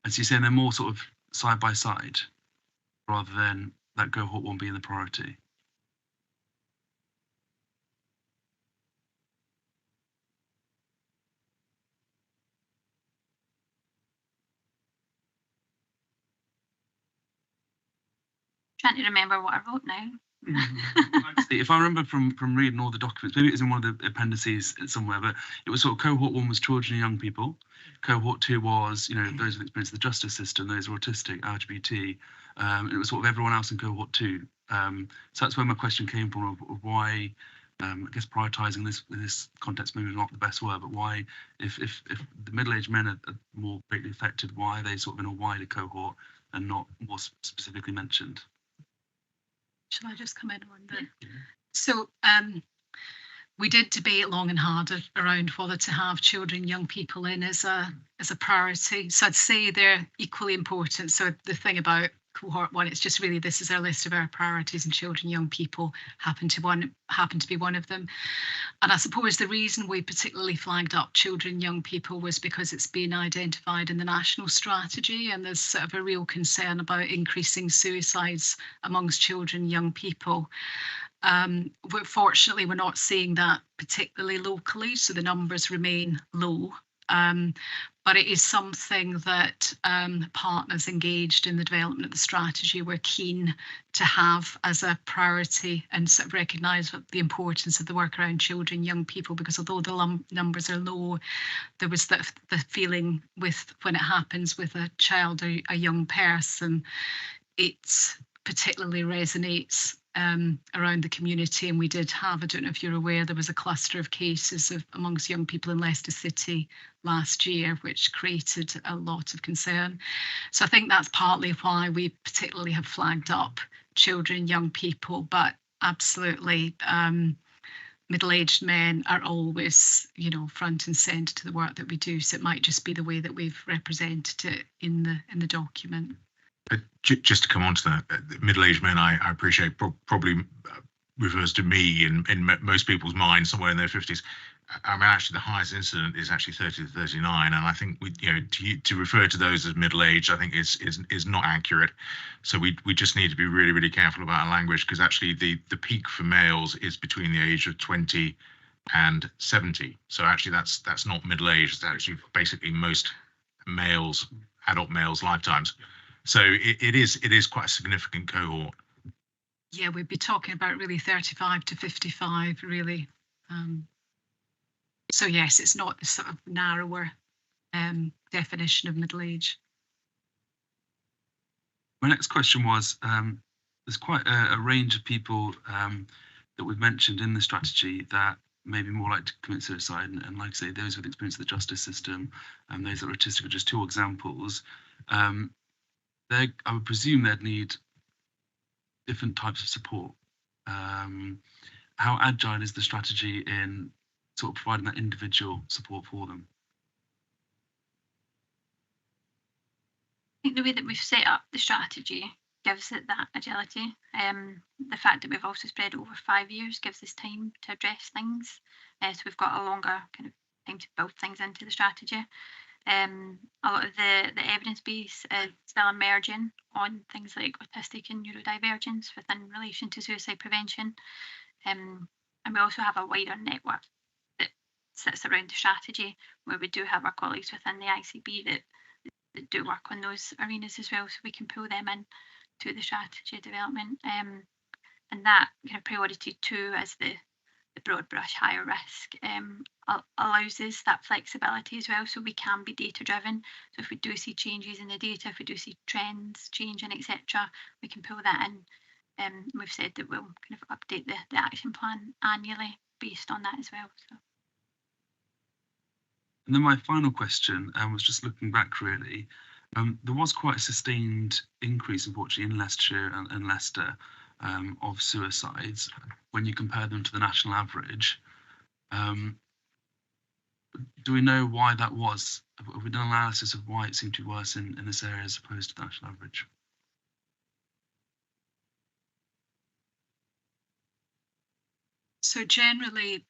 And so you're saying they're more sort of side by side, rather than that cohort 1 being the priority. Trying to remember what I wrote now. If I remember from reading all the documents, maybe it's in one of the appendices somewhere, but it was sort of cohort 1 was children and young people. Cohort 2 was, you know, those with experience of the justice system, those who are autistic, LGBT. It was sort of everyone else in cohort 2. So that's where my question came from of why, I guess prioritising this context maybe not the best word, but why, if the middle-aged men are more greatly affected, why are they sort of in a wider cohort and not more specifically mentioned? Shall I just come in on that? So we did debate long and hard around whether to have children, young people in as a priority. So I'd say they're equally important. So the thing about cohort 1, it's just really, this is our list of our priorities, and children, young people happen to be one of them. And I suppose the reason we particularly flagged up children, young people was because it's been identified in the national strategy, and there's sort of a real concern about increasing suicides amongst children, young people. Fortunately, we're not seeing that particularly locally, so the numbers remain low. But it is something that partners engaged in the development of the strategy were keen to have as a priority, and sort of recognise the importance of the work around children, young people, because although the numbers are low, there was the feeling with when it happens with a child or a young person, it particularly resonates around the community. And we did have, I don't know if you're aware, there was a cluster of cases amongst young people in Leicester City last year, which created a lot of concern. So I think that's partly why we particularly have flagged up children, young people, but absolutely middle-aged men are always, you know, front and centre to the work that we do. So it might just be the way that we've represented it in the document. Just to come on to that, middle-aged men, I appreciate probably refers to me in most people's minds somewhere in their 50s. I mean, actually, the highest incident is actually 30 to 39, and I think to refer to those as middle-aged, I think is not accurate. So we just need to be really, really careful about our language, because actually the peak for males is between the age of 20 and 70. So actually that's not middle-aged. It's actually basically most males, adult males' lifetimes. So it is quite a significant cohort. Yeah, we'd be talking about really 35 to 55, really. So yes, it's not the sort of narrower definition of middle age. My next question was, there's quite a range of people that we've mentioned in the strategy that may be more likely to commit suicide, and like I say, those with experience of the justice system and those that are autistic are just two examples. I would presume they'd need different types of support. How agile is the strategy in sort of providing that individual support for them? I think the way that we've set up the strategy gives it that agility. The fact that we've also spread it over 5 years gives us time to address things. So we've got a longer kind of time to build things into the strategy. A lot of the evidence base is still emerging on things like autistic and neurodivergence within relation to suicide prevention. And we also have a wider network that sits around the strategy, where we do have our colleagues within the ICB that do work on those arenas as well, so we can pull them in to the strategy development. And that kind of priority 2 as the broad brush higher risk allows us that flexibility as well, so we can be data driven. So if we do see changes in the data, if we do see trends changing, etc., we can pull that in. We've said that we'll kind of update the action plan annually based on that as well. So. And then my final question was just looking back really. There was quite a sustained increase, unfortunately, in Leicestershire and Leicester of suicides when you compare them to the national average. Do we know why that was? Have we done an analysis of why it seemed to be worse in this area as opposed to the national average? So generally,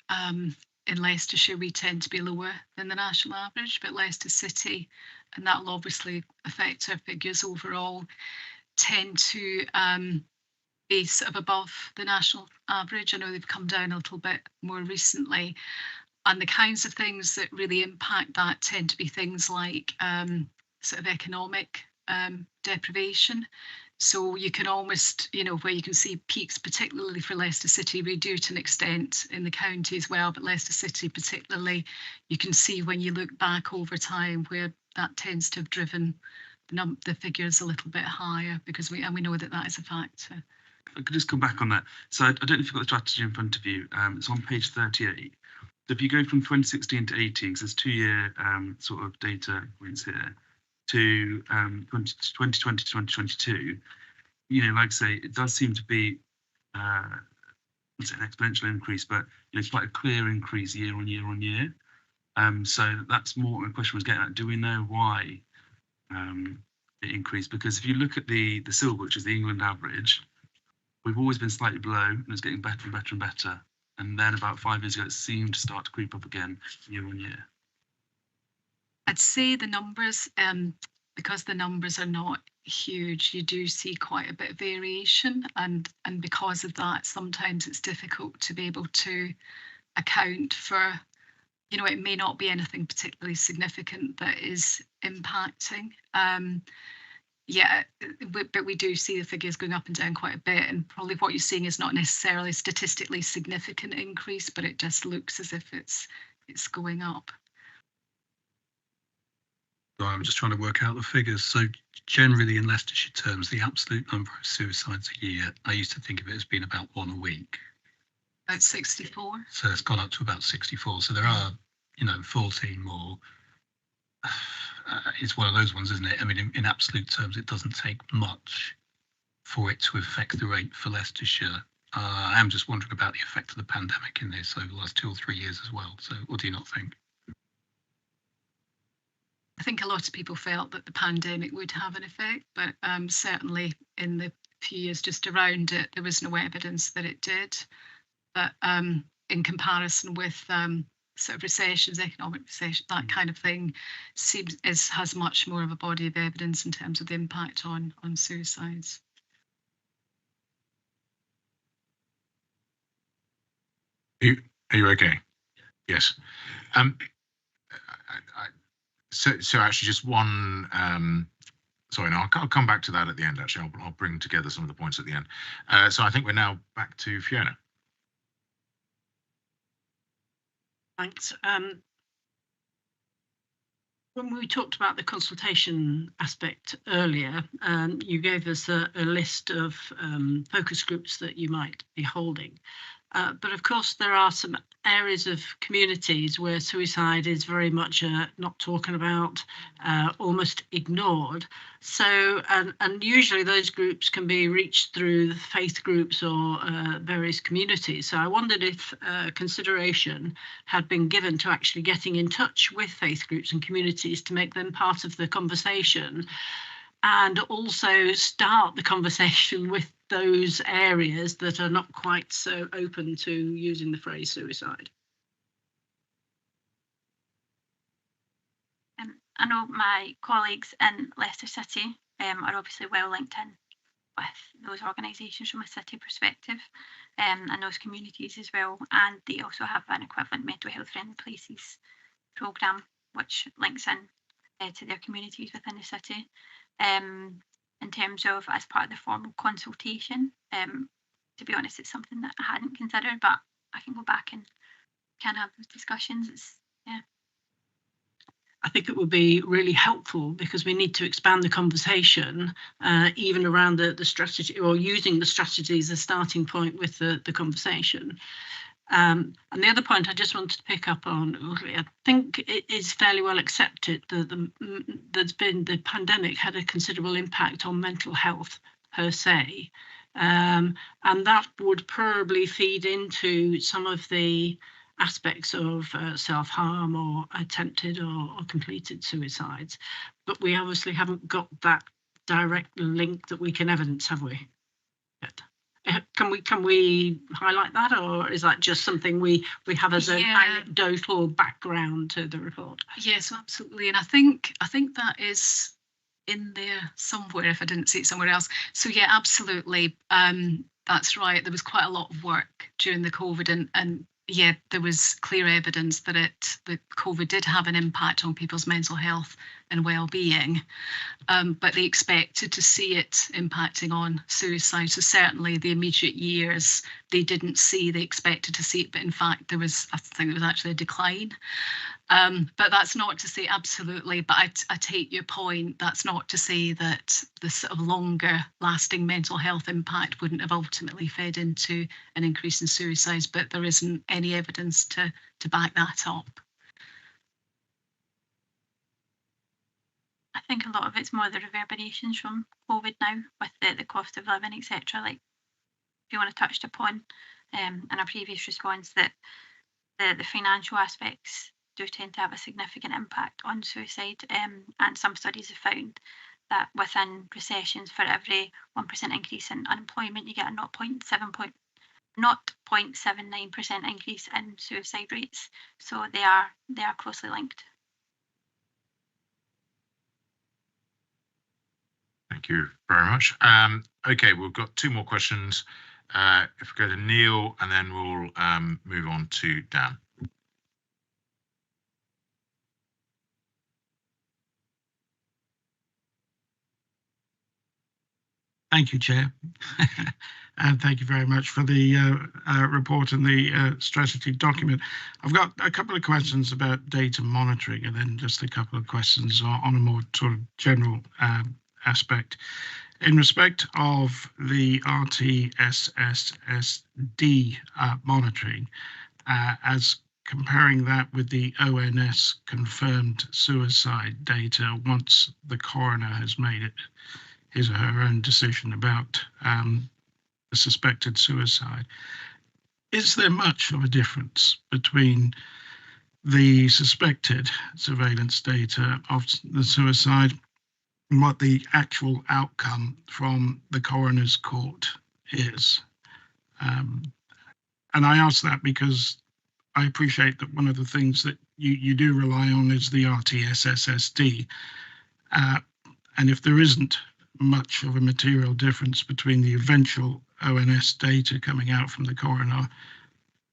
in Leicestershire, we tend to be lower than the national average, but Leicester City, and that will obviously affect our figures overall, tend to be sort of above the national average. I know they've come down a little bit more recently, and the kinds of things that really impact that tend to be things like sort of economic deprivation. So you can almost, where you can see peaks, particularly for Leicester City, we do to an extent in the county as well, but Leicester City particularly, you can see when you look back over time where that tends to have driven the figures a little bit higher, because we know that is a factor. If I could just come back on that. So I don't know if you've got the strategy in front of you. It's on page 38. So if you go from 2016 to 18, because there's 2-year sort of data points here, to 2020 to 2022, like I say, it does seem to be an exponential increase, but it's quite a clear increase year on year on year. So that's more what my question was getting at. Do we know why it increased? Because if you look at the silver, which is the England average, we've always been slightly below, and it's getting better and better and better. And then about 5 years ago, it seemed to start to creep up again year on year. I'd say the numbers, because the numbers are not huge, you do see quite a bit of variation, and because of that, sometimes it's difficult to be able to account for, it may not be anything particularly significant that is impacting. But we do see the figures going up and down quite a bit, and probably what you're seeing is not necessarily a statistically significant increase, but it just looks as if it's going up. I'm just trying to work out the figures. So generally in Leicestershire terms, the absolute number of suicides a year, I used to think of it as being about 1 a week. About 64. So it's gone up to about 64. So there are, 14 more. It's one of those ones, isn't it? I mean, in absolute terms, it doesn't take much for it to affect the rate for Leicestershire. I am just wondering about the effect of the pandemic in this over the last 2 or 3 years as well. So what do you not think? I think a lot of people felt that the pandemic would have an effect, but certainly in the few years just around it, there was no evidence that it did. But in comparison with sort of recessions, economic recession, that kind of thing, has much more of a body of evidence in terms of the impact on suicides. Are you okay? Yes. So actually just one, sorry, no, I'll come back to that at the end, actually. I'll bring together some of the points at the end. So I think we're now back to Fiona. Thanks. When we talked about the consultation aspect earlier, you gave us a list of focus groups that you might be holding. But of course, there are some areas of communities where suicide is very much not talking about, almost ignored. So, and usually those groups can be reached through the faith groups or various communities. So I wondered if consideration had been given to actually getting in touch with faith groups and communities to make them part of the conversation, and also start the conversation with those areas that are not quite so open to using the phrase suicide. I know my colleagues in Leicester City are obviously well linked in with those organisations from a city perspective, and those communities as well, and they also have an equivalent mental health friendly places programme which links in to their communities within the city. In terms of as part of the formal consultation, to be honest, it's something that I hadn't considered, but I can go back and can have those discussions. I think it would be really helpful because we need to expand the conversation, even around the strategy, or using the strategy as a starting point with the conversation. And the other point I just wanted to pick up on, I think it is fairly well accepted that the pandemic had a considerable impact on mental health per se. And that would probably feed into some of the aspects of self-harm or attempted or completed suicides. But we obviously haven't got that direct link that we can evidence, have we? Yet. Can we highlight that, or is that just something we have as an anecdotal background to the report? Yes, absolutely. And I think that is in there somewhere if I didn't see it somewhere else. So yeah, absolutely. That's right. There was quite a lot of work during the COVID, and yeah, there was clear evidence that COVID did have an impact on people's mental health and well-being, but they expected to see it impacting on suicide. So certainly the immediate years, they expected to see it, but in fact I think there was actually a decline. But that's not to say absolutely, but I take your point. That's not to say that the sort of longer lasting mental health impact wouldn't have ultimately fed into an increase in suicides, but there isn't any evidence to back that up. I think a lot of it's more the reverberations from COVID now with the cost of living, etc. Like Fiona touched upon in a previous response, that the financial aspects do tend to have a significant impact on suicide, and some studies have found that within recessions, for every 1% increase in unemployment, you get a 0.79% increase in suicide rates. So they are closely linked. Thank you very much. Okay, we've got two more questions. If we go to Neil, and then we'll move on to Dan. Thank you, Chair. And thank you very much for the report and the strategy document. I've got a couple of questions about data monitoring, and then just a couple of questions on a more sort of general aspect. In respect of the RTSSSD monitoring, as comparing that with the ONS confirmed suicide data once the coroner has made his or her own decision about the suspected suicide, is there much of a difference between the suspected surveillance data of the suicide and what the actual outcome from the coroner's court is? And I ask that because I appreciate that one of the things that you do rely on is the RTSSSD. And if there isn't much of a material difference between the eventual ONS data coming out from the coroner,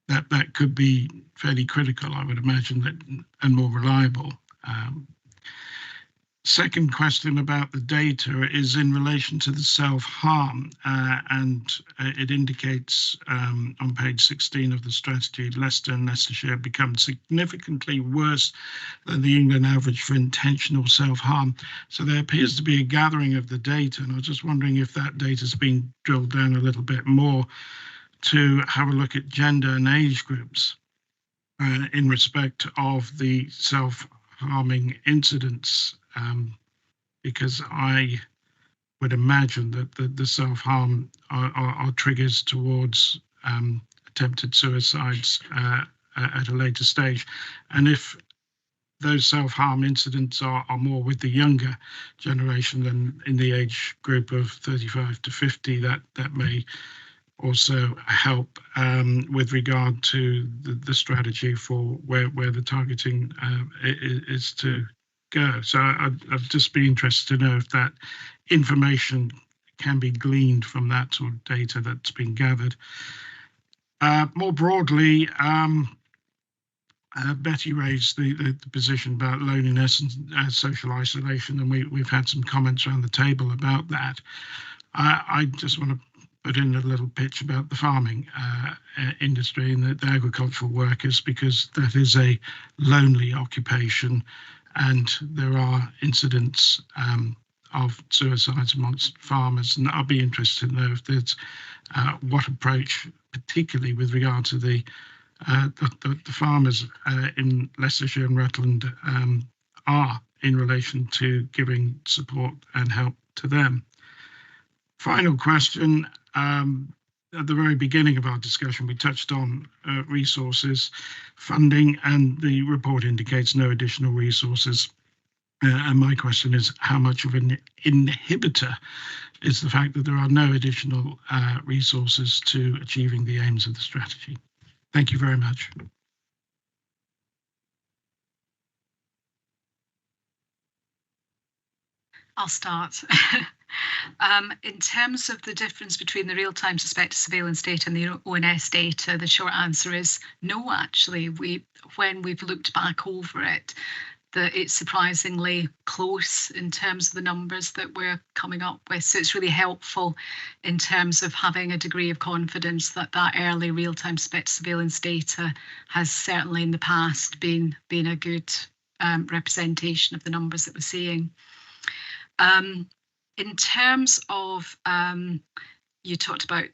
that could be fairly critical, I would imagine, and more reliable. second question about the data is in relation to the self-harm, and it indicates on page 16 of the strategy, Leicester and Leicestershire become significantly worse than the England average for intentional self-harm. So there appears to be a gathering of the data, and I was just wondering if that data has been drilled down a little bit more to have a look at gender and age groups in respect of the self-harming incidents. Because I would imagine that the self-harm are triggers towards attempted suicides at a later stage. And if those self-harm incidents are more with the younger generation than in the age group of 35 to 50, that may also help with regard to the strategy for where the targeting is to go. So I'd just be interested to know if that information can be gleaned from that sort of data that's been gathered. More broadly, Betty raised the position about loneliness and social isolation, and we've had some comments around the table about that. I just want to put in a little pitch about the farming industry and the agricultural workers, because that is a lonely occupation, and there are incidents of suicides amongst farmers, and I'll be interested to know if there's what approach, particularly with regard to the farmers in Leicestershire and Rutland, are in relation to giving support and help to them. Final question. At the very beginning of our discussion, we touched on resources, funding, and the report indicates no additional resources. And my question is, how much of an inhibitor is the fact that there are no additional resources to achieving the aims of the strategy? Thank you very much. I'll start. In terms of the difference between the real-time suspected surveillance data and the ONS data, the short answer is no, actually. When we've looked back over it, that it's surprisingly close in terms of the numbers that we're coming up with. So it's really helpful in terms of having a degree of confidence that that early real-time suspected surveillance data has certainly in the past been a good representation of the numbers that we're seeing. In terms of, you talked about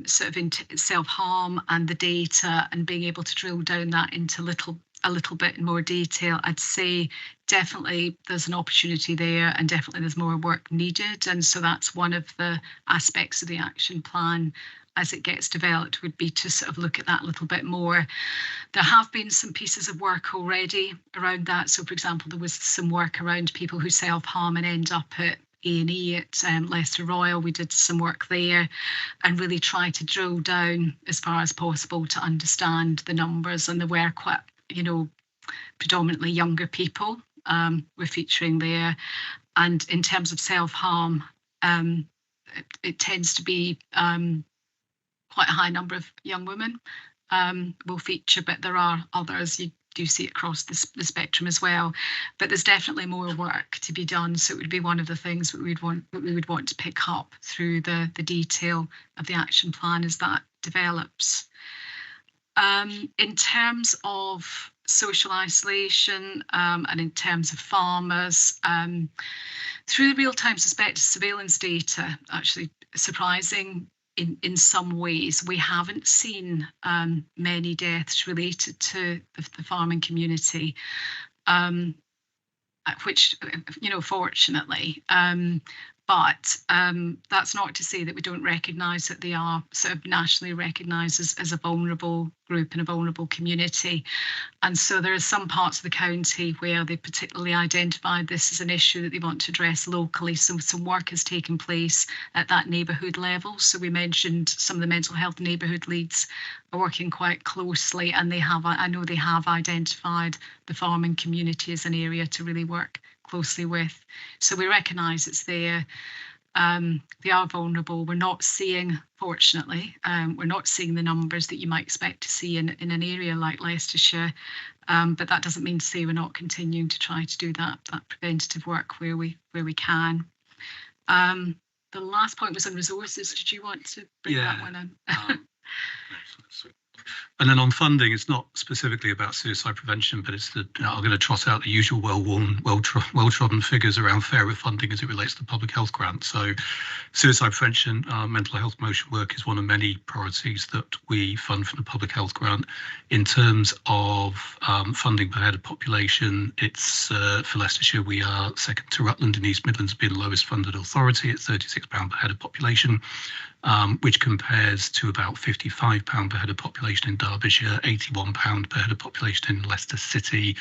sort of self-harm and the data and being able to drill down that into a little bit more detail. I'd say definitely there's an opportunity there, and definitely there's more work needed. And so that's one of the aspects of the action plan as it gets developed, would be to sort of look at that a little bit more. There have been some pieces of work already around that. So for example, there was some work around people who self-harm and end up at A&E at Leicester Royal. We did some work there and really try to drill down as far as possible to understand the numbers, and there were quite, predominantly younger people were featuring there. And in terms of self-harm, it tends to be quite a high number of young women will feature, but there are others. You do see it across the spectrum as well. But there's definitely more work to be done. So it would be one of the things that we would want to pick up through the detail of the action plan as that develops. In terms of social isolation and in terms of farmers, through the real-time suspected surveillance data, actually surprising in some ways, we haven't seen many deaths related to the farming community, which, fortunately. But that's not to say that we don't recognise that they are sort of nationally recognised as a vulnerable group and a vulnerable community. And so there are some parts of the county where they particularly identified this as an issue that they want to address locally. So some work has taken place at that neighbourhood level. So we mentioned some of the mental health neighbourhood leads are working quite closely, and I know they have identified the farming community as an area to really work closely with. So we recognise it's there. They are vulnerable. We're not seeing, fortunately, we're not seeing the numbers that you might expect to see in an area like Leicestershire. But that doesn't mean to say we're not continuing to try to do that preventative work where we can. The last point was on resources. Did you want to bring that one in? And then on funding, it's not specifically about suicide prevention, but it's I'm going to trot out the usual well-worn, well-trodden figures around fairer funding as it relates to public health grants. So suicide prevention, mental health motion work is one of many priorities that we fund from the public health grant. In terms of funding per head of population, it's for Leicestershire, we are second to Rutland and East Midlands being the lowest funded authority at £36 per head of population. Which compares to about £55 per head of population in Derbyshire, £81 per head of population in Leicester City,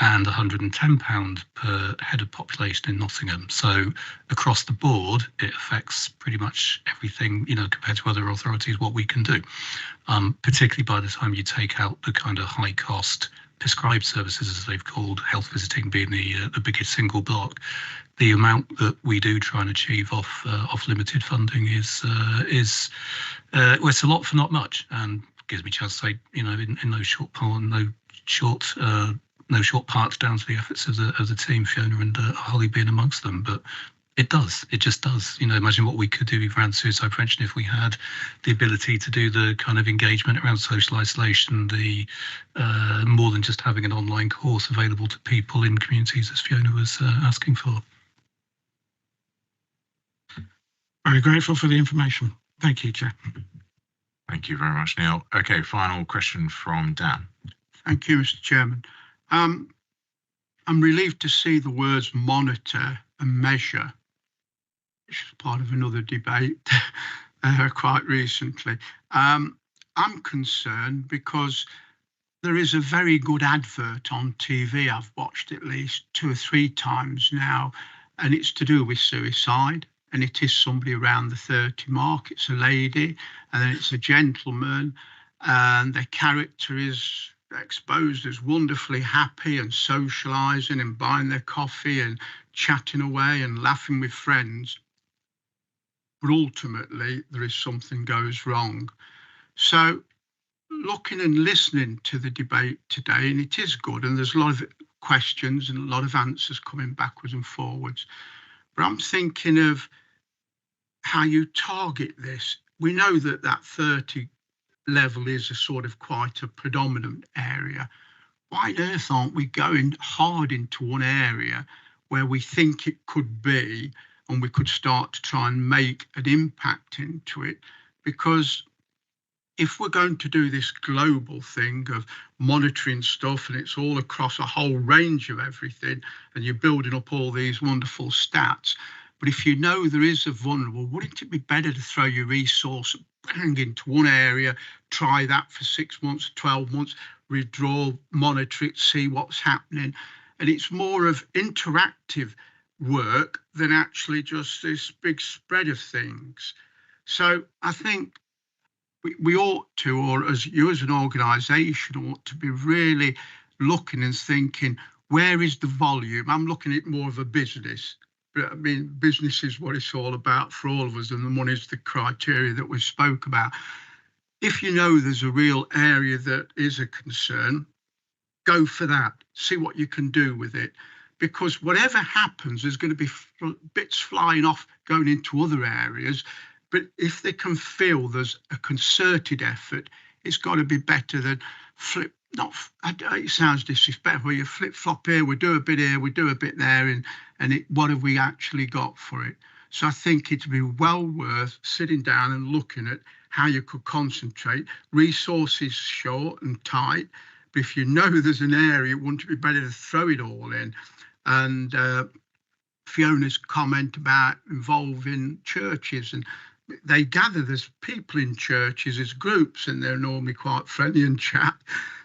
and £110 per head of population in Nottingham. So across the board, it affects pretty much everything, compared to other authorities, what we can do, particularly by the time you take out the kind of high cost prescribed services, as they've called, health visiting being the biggest single block. The amount that we do try and achieve off limited funding is well, it's a lot for not much, and gives me a chance to say, in no short part down to the efforts of the team, Fiona and Holly being amongst them, but it just does. Imagine what we could do around suicide prevention if we had the ability to do the kind of engagement around social isolation, the more than just having an online course available to people in communities, as Fiona was asking for. Very grateful for the information. Thank you, Chair. Thank you very much, Neil. Okay, final question from Dan. Thank you, Mr. Chairman. I'm relieved to see the words monitor and measure, which is part of another debate quite recently. I'm concerned because there is a very good advert on TV. I've watched at least 2 or 3 times now, and it's to do with suicide. And it is somebody around the 30 mark. It's a lady, and then it's a gentleman, and their character is exposed as wonderfully happy and socialising and buying their coffee and chatting away and laughing with friends. But ultimately, there is something goes wrong. So looking and listening to the debate today, and it is good, and there's a lot of questions and a lot of answers coming backwards and forwards. But I'm thinking of how you target this. We know that 30 level is a sort of quite a predominant area. Why on earth aren't we going hard into one area where we think it could be, and we could start to try and make an impact into it? Because if we're going to do this global thing of monitoring stuff, and it's all across a whole range of everything, and you're building up all these wonderful stats, but if you know there is a vulnerable, wouldn't it be better to throw your resource bang into one area, try that for 6 months, 12 months, withdraw, monitor it, see what's happening? And it's more of interactive work than actually just this big spread of things. So I think we ought to, or as you as an organisation ought to be really looking and thinking, where is the volume? I'm looking at more of a business. I mean, business is what it's all about for all of us, and the money is the criteria that we spoke about. If you know there's a real area that is a concern, go for that. See what you can do with it. Because whatever happens, there's going to be bits flying off going into other areas. But if they can feel there's a concerted effort, it's got to be better than it sounds disrespectful, you flip-flop here, we do a bit here, we do a bit there, and what have we actually got for it? So I think it'd be well worth sitting down and looking at how you could concentrate. Resources short and tight, but if you know there's an area, wouldn't it be better to throw it all in? And Fiona's comment about involving churches, and they gather, there's people in churches as groups, and they're normally quite friendly and chat.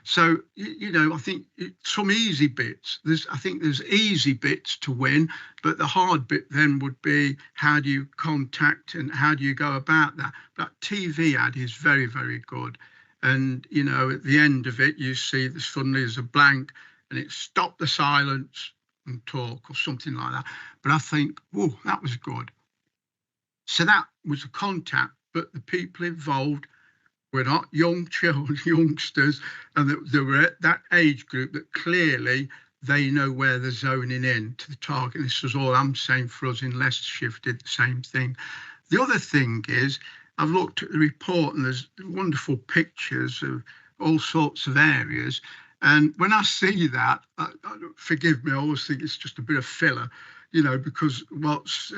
So, I think some easy bits. I think there's easy bits to win, but the hard bit then would be, how do you contact and how do you go about that? That TV ad is very, very good. And, at the end of it, you see suddenly there's a blank, and it's stop the silence and talk or something like that. But I think, that was good. So that was a contact, but the people involved were not young children, youngsters, and they were at that age group that clearly they know where they're zoning in to the target. This was all I'm saying for us in Leicestershire, did the same thing. The other thing is, I've looked at the report and there's wonderful pictures of all sorts of areas. And when I see that, forgive me, I always think it's just a bit of filler, you know, because what's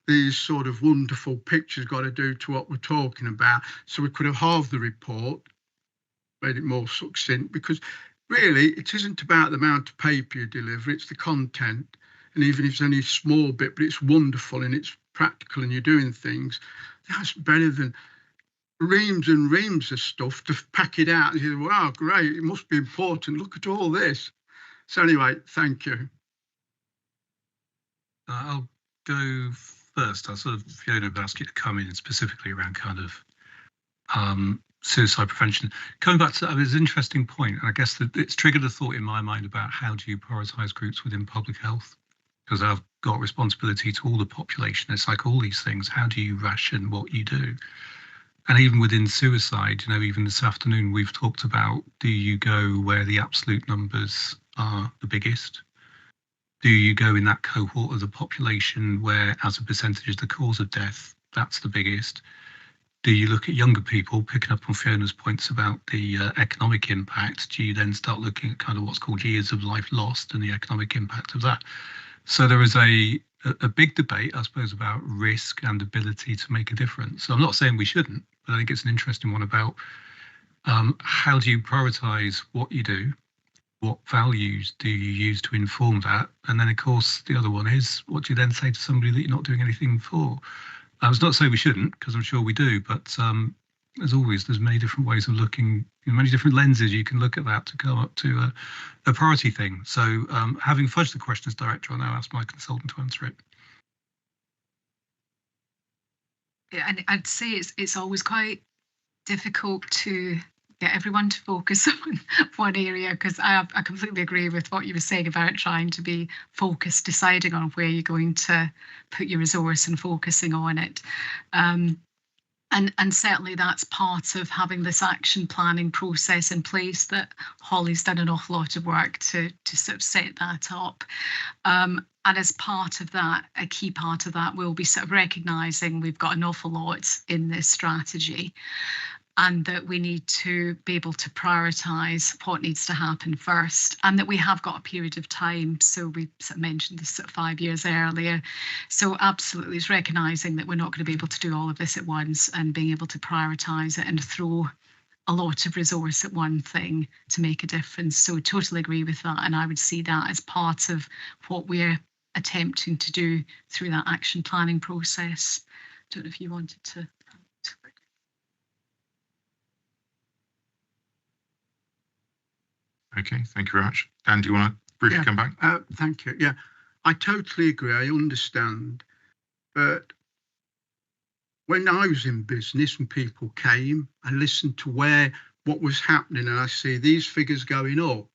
these sort of wonderful pictures got to do to what we're talking about. So we could have halved the report, made it more succinct, because really it isn't about the amount of paper you deliver, it's the content. And even if it's only a small bit, but it's wonderful and it's practical and you're doing things, that's better than reams and reams of stuff to pack it out and you think, wow, great, it must be important, look at all this. So anyway, thank you. I'll go first. I'll sort of, Fiona, ask you to come in specifically around kind of suicide prevention. Coming back to that, it's an interesting point. I guess that it's triggered a thought in my mind about how do you prioritise groups within public health? Because I've got responsibility to all the population. It's like all these things. How do you ration what you do? And even within suicide, you know, even this afternoon, we've talked about, do you go where the absolute numbers are the biggest? Do you go in that cohort of the population where, as a percentage of the cause of death, that's the biggest? Do you look at younger people, picking up on Fiona's points about the economic impact? Do you then start looking at kind of what's called years of life lost and the economic impact of that? So there is a big debate, I suppose, about risk and ability to make a difference. So I'm not saying we shouldn't, but I think it's an interesting one about how do you prioritise what you do? What values do you use to inform that? And then, of course, the other one is, what do you then say to somebody that you're not doing anything for? I was not to say we shouldn't, because I'm sure we do, but as always, there's many different ways of looking, many different lenses you can look at that to come up to a priority thing. So having fudged the question as director, I'll now ask my consultant to answer it. Yeah, and I'd say it's always quite difficult to get everyone to focus on one area, because I completely agree with what you were saying about trying to be focused, deciding on where you're going to put your resource and focusing on it. And certainly that's part of having this action planning process in place that Holly's done an awful lot of work to sort of set that up. And as part of that, a key part of that will be sort of recognising we've got an awful lot in this strategy and that we need to be able to prioritise what needs to happen first, and that we have got a period of time. So we sort of mentioned this sort of 5 years earlier. So absolutely, it's recognising that we're not going to be able to do all of this at once and being able to prioritise it and throw a lot of resource at one thing to make a difference. So totally agree with that. And I would see that as part of what we're attempting to do through that action planning process. Don't know if you wanted to. Okay, thank you very much. Dan, do you want to briefly come back? Thank you. Yeah, I totally agree. I understand. But when I was in business and people came, I listened to what was happening, and I see these figures going up.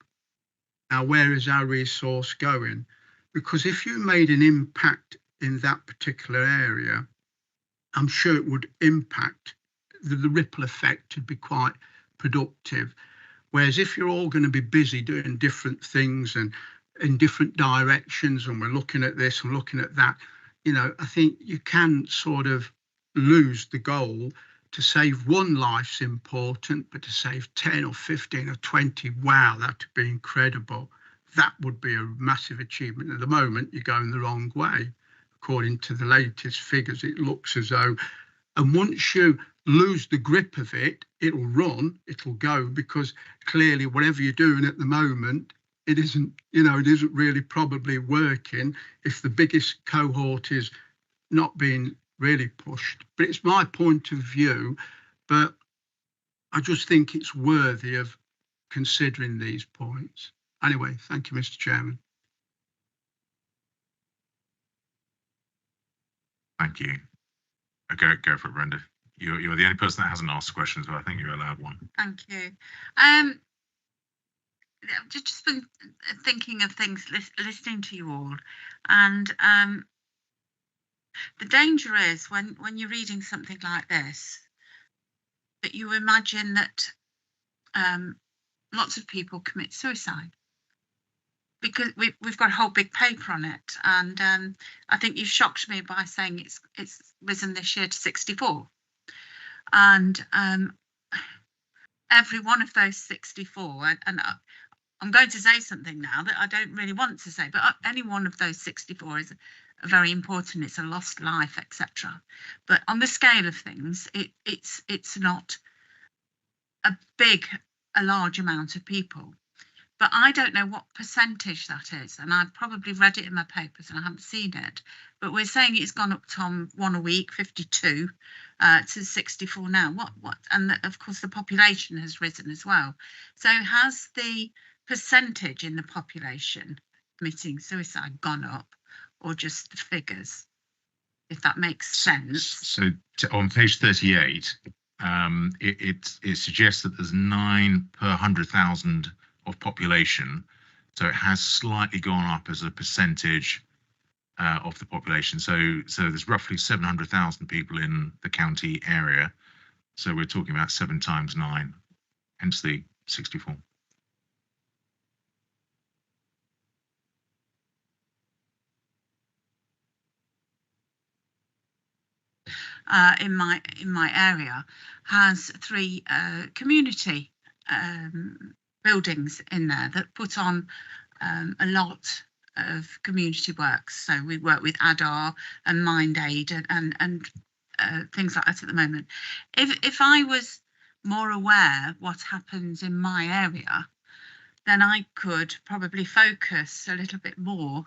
Now, where is our resource going? Because if you made an impact in that particular area, I'm sure it would impact, the ripple effect would be quite productive. Whereas if you're all going to be busy doing different things and in different directions, and we're looking at this and looking at that, you know, I think you can sort of lose the goal. To save one life's important, but to save 10 or 15 or 20, wow, that would be incredible. That would be a massive achievement. At the moment, you're going the wrong way. According to the latest figures, it looks as though, and once you lose the grip of it, it'll run, it'll go, because clearly whatever you're doing at the moment, it isn't, you know, it isn't really probably working if the biggest cohort is not being really pushed. But it's my point of view, but I just think it's worthy of considering these points. Anyway, thank you, Mr. Chairman. Thank you. Go for it, Brenda. You're the only person that hasn't asked questions, but I think you're allowed one. Thank you. Just been thinking of things, listening to you all, and The danger is when you're reading something like this, that you imagine that lots of people commit suicide, because we've got a whole big paper on it, and I think you've shocked me by saying it's risen this year to 64, and every one of those 64, and I'm going to say something now that I don't really want to say, but any one of those 64 is very important. It's a lost life, etc. But on the scale of things, it's not a large amount of people. But I don't know what percentage that is, and I've probably read it in my papers and I haven't seen it. But we're saying it's gone up to 1 a week, 52, to 64 now. What? And of course the population has risen as well. So has the percentage in the population committing suicide gone up, or just the figures, if that makes sense? So on page 38, it suggests that there's 9 per 100,000 of population, so it has slightly gone up as a percentage of the population. So there's roughly 700,000 people in the county area. So we're talking about 7 times 9, hence the 64. In my area has 3 community buildings in there that put on a lot of community works. So we work with ADAR and Mind Aid and things like that at the moment. If I was more aware what happens in my area, then I could probably focus a little bit more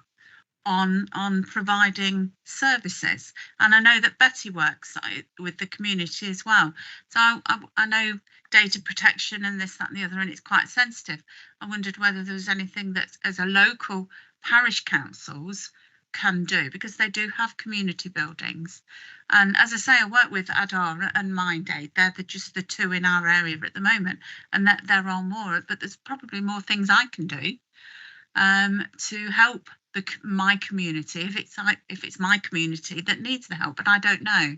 on providing services. And I know that Betty works with the community as well. So I know data protection and this, that and the other, and it's quite sensitive. I wondered whether there was anything that as a local parish councils can do, because they do have community buildings. And as I say, I work with ADAR and Mind Aid. They're just the 2 in our area at the moment, and that there are more, but there's probably more things I can do to help my community, if it's my community that needs the help. But I don't know.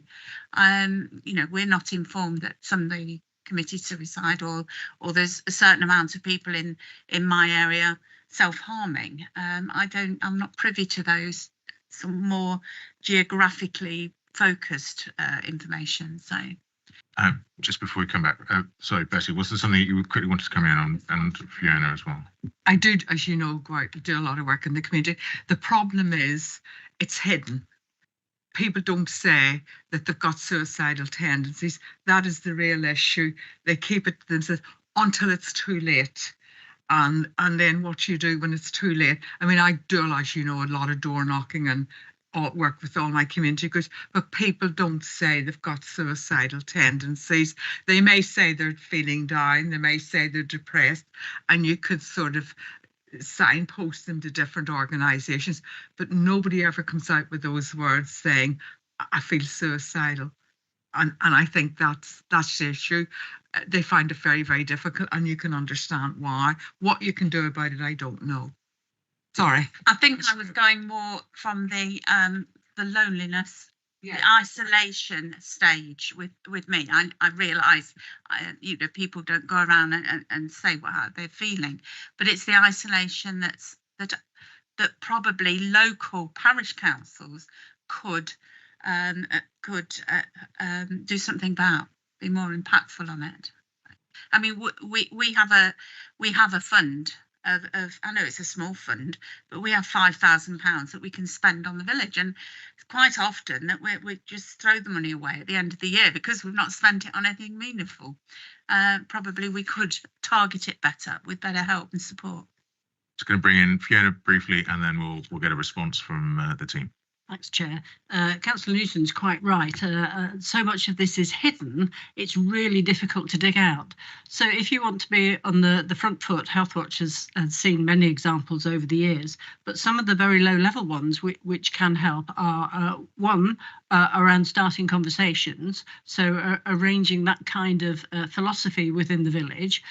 You know, we're not informed that somebody committed suicide, or there's a certain amount of people in my area self-harming. I'm not privy to those some more geographically focused information. So just before we come back, sorry, Betty, was there something you quickly wanted to come in on, and Fiona as well? I do, as you know, do a lot of work in the community. The problem is it's hidden. People don't say that they've got suicidal tendencies. That is the real issue. They keep it to themselves until it's too late. And then what you do when it's too late. I mean, I do, as you know, a lot of door knocking and work with all my community groups, but people don't say they've got suicidal tendencies. They may say they're feeling down, they may say they're depressed, and you could sort of signpost them to different organisations, but nobody ever comes out with those words saying, I feel suicidal. And I think that's the issue. They find it very, very difficult, and you can understand why. What you can do about it, I don't know. Sorry. I think I was going more from the loneliness, the isolation stage with me. I realise, you know, people don't go around and say how they're feeling, but it's the isolation that probably local parish councils could do something about, be more impactful on it. I mean, we have a fund of I know it's a small fund, but we have £5,000 that we can spend on the village, and quite often that we just throw the money away at the end of the year because we've not spent it on anything meaningful. Probably we could target it better with better help and support. Just going to bring in Fiona briefly, and then we'll get a response from the team. Thanks, Chair. Councillor Newson's quite right. So much of this is hidden, it's really difficult to dig out. So if you want to be on the front foot, Healthwatch has seen many examples over the years, but some of the very low level ones which can help are one, around starting conversations, so arranging that kind of philosophy within the village.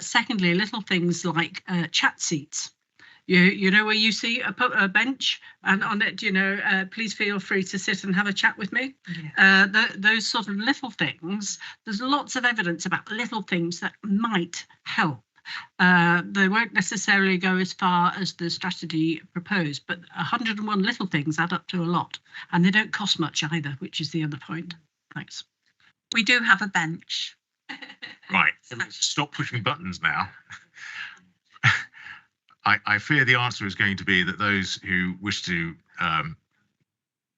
Secondly, little things like chat seats. You know where you see a bench and on it, please feel free to sit and have a chat with me. Those sort of little things, there's lots of evidence about little things that might help. They won't necessarily go as far as the strategy proposed, but 101 little things add up to a lot, and they don't cost much either, which is the other point. Thanks. We do have a bench. Right, stop pushing buttons now. I fear the answer is going to be that those who wish to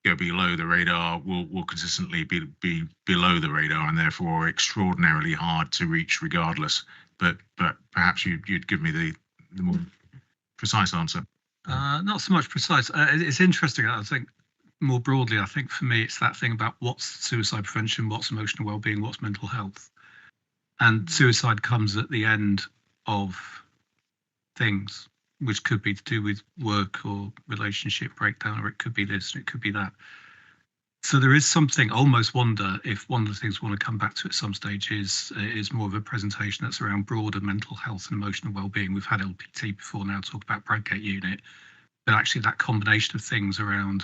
go below the radar will consistently be below the radar and therefore extraordinarily hard to reach regardless. But perhaps you'd give me the more precise answer. Not so much precise. It's interesting. I think more broadly, I think for me, it's that thing about what's suicide prevention, what's emotional well-being, what's mental health. And suicide comes at the end of things, which could be to do with work or relationship breakdown, or it could be this, and it could be that. So there is something, I almost wonder if one of the things we want to come back to at some stage is more of a presentation that's around broader mental health and emotional well-being. We've had LPT before now, talk about Bradgate unit, but actually that combination of things around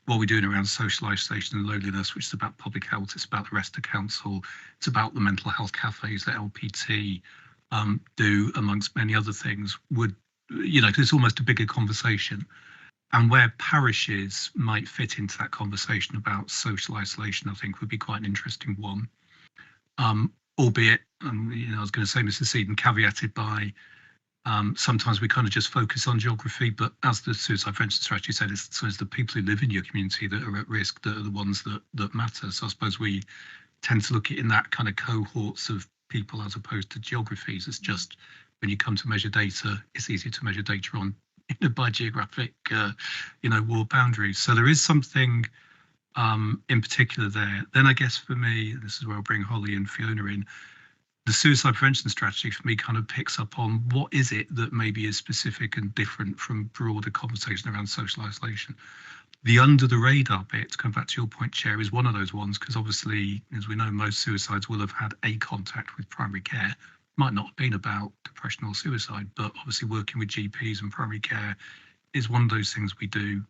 what we're doing around social isolation and loneliness, which is about public health, it's about the rest of council, it's about the mental health cafes that LPT do, amongst many other things, would, it's almost a bigger conversation. And where parishes might fit into that conversation about social isolation, I think would be quite an interesting one. Albeit, I was going to say, Mr. Seaton, caveated by sometimes we kind of just focus on geography, but as the suicide prevention strategy said, it's the people who live in your community that are at risk that are the ones that matter. So I suppose we tend to look at it in that kind of cohorts of people as opposed to geographies. It's just when you come to measure data, it's easier to measure data on by geographic, war boundaries. So there is something in particular there. Then I guess for me, this is where I'll bring Holly and Fiona in, the suicide prevention strategy for me kind of picks up on what is it that maybe is specific and different from broader conversation around social isolation. The under the radar bit, to come back to your point, Chair, is one of those ones, because obviously, as we know, most suicides will have had a contact with primary care. Might not have been about depression or suicide, but obviously working with GPs and primary care is one of those things we do.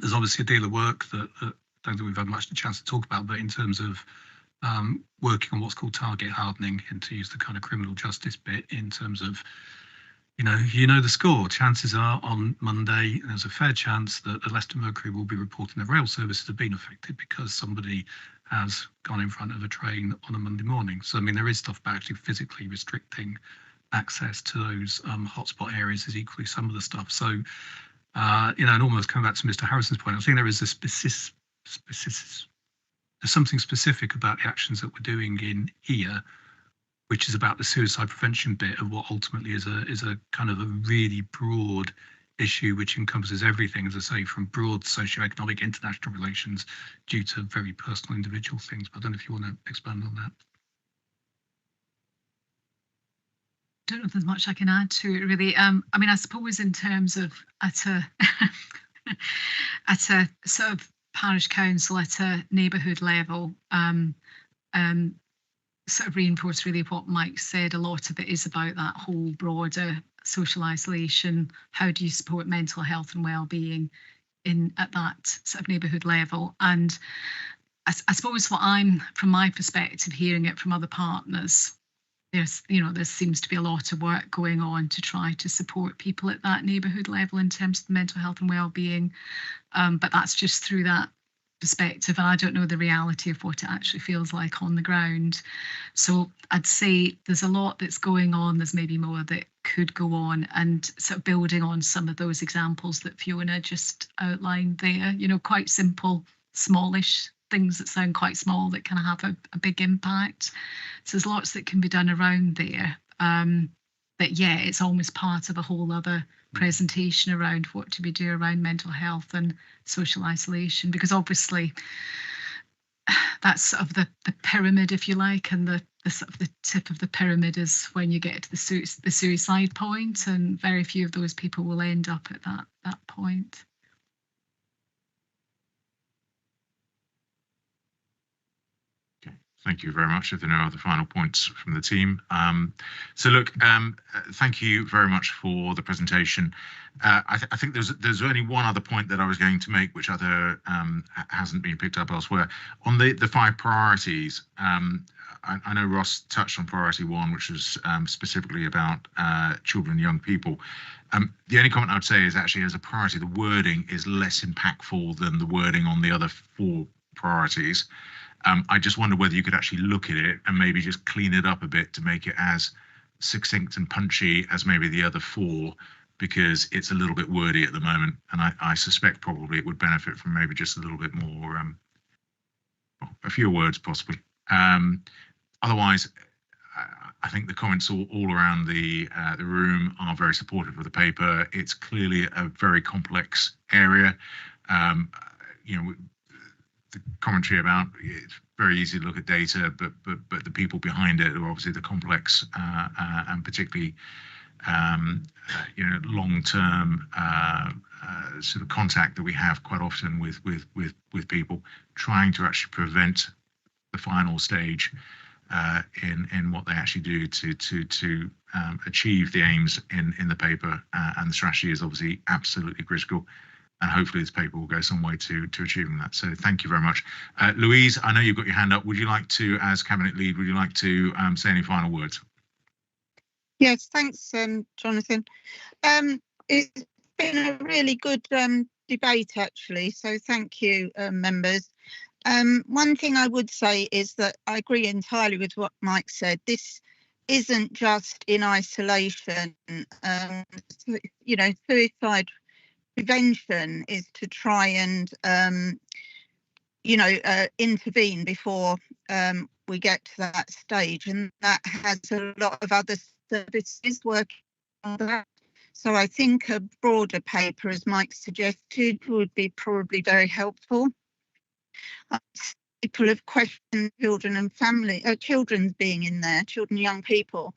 There's obviously a deal of work that I don't think we've had much of a chance to talk about, but in terms of working on what's called target hardening, and to use the kind of criminal justice bit in terms of, the score. Chances are on Monday, there's a fair chance that the Leicester Mercury will be reporting their rail services have been affected because somebody has gone in front of a train on a Monday morning. So, there is stuff about actually physically restricting access to those hotspot areas is equally some of the stuff. So, and almost coming back to Mr. Harrison's point, I think there is there's something specific about the actions that we're doing in here, which is about the suicide prevention bit of what ultimately is a kind of a really broad issue which encompasses everything, as I say, from broad socioeconomic international relations due to very personal individual things. But I don't know if you want to expand on that. I don't know if there's much I can add to it, really. I suppose in terms of at a sort of parish council, at a neighbourhood level, sort of reinforce really what Mike said. A lot of it is about that whole broader social isolation. How do you support mental health and well-being at that sort of neighbourhood level? And I suppose what I'm, from my perspective, hearing it from other partners, there seems to be a lot of work going on to try to support people at that neighbourhood level in terms of mental health and well-being. But that's just through that perspective, and I don't know the reality of what it actually feels like on the ground. So I'd say there's a lot that's going on. There's maybe more that could go on, and sort of building on some of those examples that Fiona just outlined there, quite simple, smallish things that sound quite small that can have a big impact. So there's lots that can be done around there. But yeah, it's almost part of a whole other presentation around what do we do around mental health and social isolation, because obviously that's sort of the pyramid, if you like, and the sort of the tip of the pyramid is when you get to the suicide point, and very few of those people will end up at that point. Okay, Thank you very much. If there are no other final points from the team. So look, thank you very much for the presentation. I think there's only one other point that I was going to make, which hasn't been picked up elsewhere. On the 5 priorities, I know Ross touched on priority 1, which was specifically about children and young people. The only comment I would say is actually as a priority, the wording is less impactful than the wording on the other 4 priorities. I just wonder whether you could actually look at it and maybe just clean it up a bit to make it as succinct and punchy as maybe the other 4, because it's a little bit wordy at the moment. And I suspect probably it would benefit from maybe just a little bit more, a few words possibly. Otherwise, I think the comments all around the room are very supportive of the paper. It's clearly a very complex area. The commentary about it's very easy to look at data, but the people behind it are obviously the complex and particularly long-term sort of contact that we have quite often with people, trying to actually prevent the final stage in what they actually do to achieve the aims in the paper, and the strategy is obviously absolutely critical. And hopefully this paper will go some way to achieving that. So thank you very much. Louise, I know you've got your hand up. Would you like to, as Cabinet Lead, would you like to say any final words? Yes, thanks, Jonathan. It's been a really good debate, actually. So thank you, members. One thing I would say is that I agree entirely with what Mike said. This isn't just in isolation. Suicide prevention is to try and intervene before we get to that stage, and that has a lot of other services working on that. So I think a broader paper, as Mike suggested, would be probably very helpful. People have questioned children and family, children being in there, children and young people.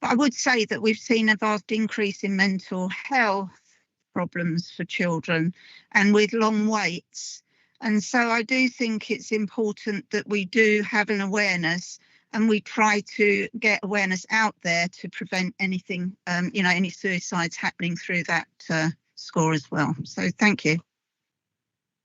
But I would say that we've seen a vast increase in mental health problems for children and with long waits. And so I do think it's important that we do have an awareness and we try to get awareness out there to prevent anything, any suicides happening through that score as well. So thank you.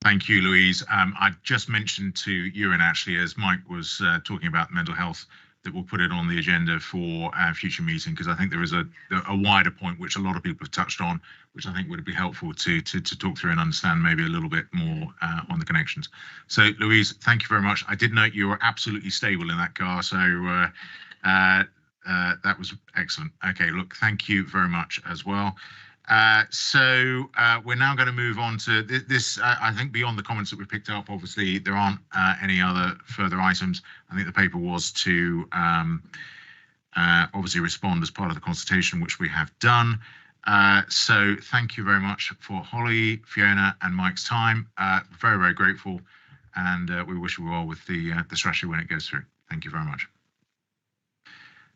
Thank you, Louise. I just mentioned to Ewan, actually, as Mike was talking about mental health, that we'll put it on the agenda for our future meeting, because I think there is a wider point which a lot of people have touched on, which I think would be helpful to talk through and understand maybe a little bit more on the connections. So, Louise, thank you very much. I did note you were absolutely stable in that car, so that was excellent. Okay, look, thank you very much as well. So we're now going to move on to this. I think beyond the comments that we picked up, obviously there aren't any other further items. I think the paper was to obviously respond as part of the consultation, which we have done. So thank you very much for Holly, Fiona and Mike's time. Very, very grateful, and we wish you well with the strategy when it goes through. Thank you very much.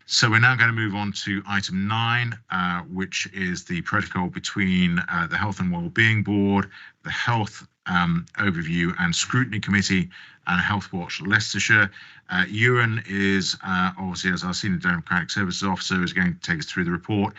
So we're now going to move on to item 9, which is the protocol between the Health and Wellbeing Board, the Health Overview and Scrutiny Committee, and Health Watch Leicestershire. Ewan is obviously, as our Senior Democratic Services Officer, is going to take us through the report.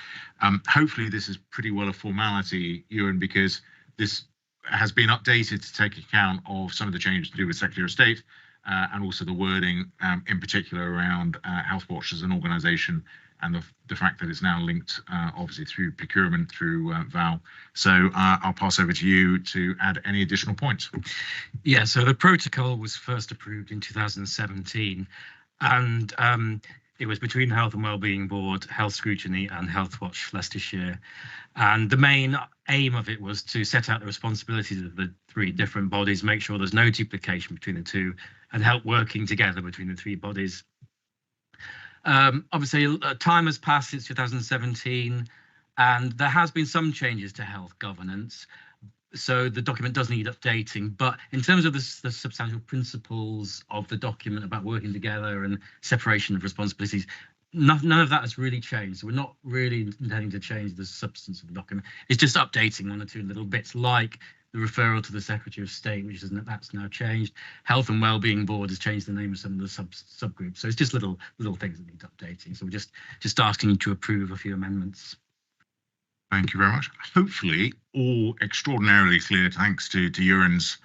Hopefully this is pretty well a formality, Ewan, because this has been updated to take account of some of the changes to do with Secretary of State, and also the wording in particular around Health Watch as an organisation, and the fact that it's now linked obviously through procurement through VAL. So I'll pass over to you to add any additional points. Yeah, so the protocol was first approved in 2017, and it was between the Health and Wellbeing Board, Health Scrutiny and Health Watch Leicestershire. And the main aim of it was to set out the responsibilities of the 3 different bodies, make sure there's no duplication between the 2, and help working together between the 3 bodies. Obviously, time has passed since 2017, and there has been some changes to health governance. So the document does need updating, but in terms of the substantial principles of the document about working together and separation of responsibilities, none of that has really changed. So we're not really intending to change the substance of the document. It's just updating 1 or 2 little bits, like the referral to the Secretary of State, which isn't, that's now changed. Health and Wellbeing Board has changed the name of some of the subgroups. So it's just little things that need updating. So we're just asking you to approve a few amendments. Thank you very much. Hopefully all extraordinarily clear thanks to Euron's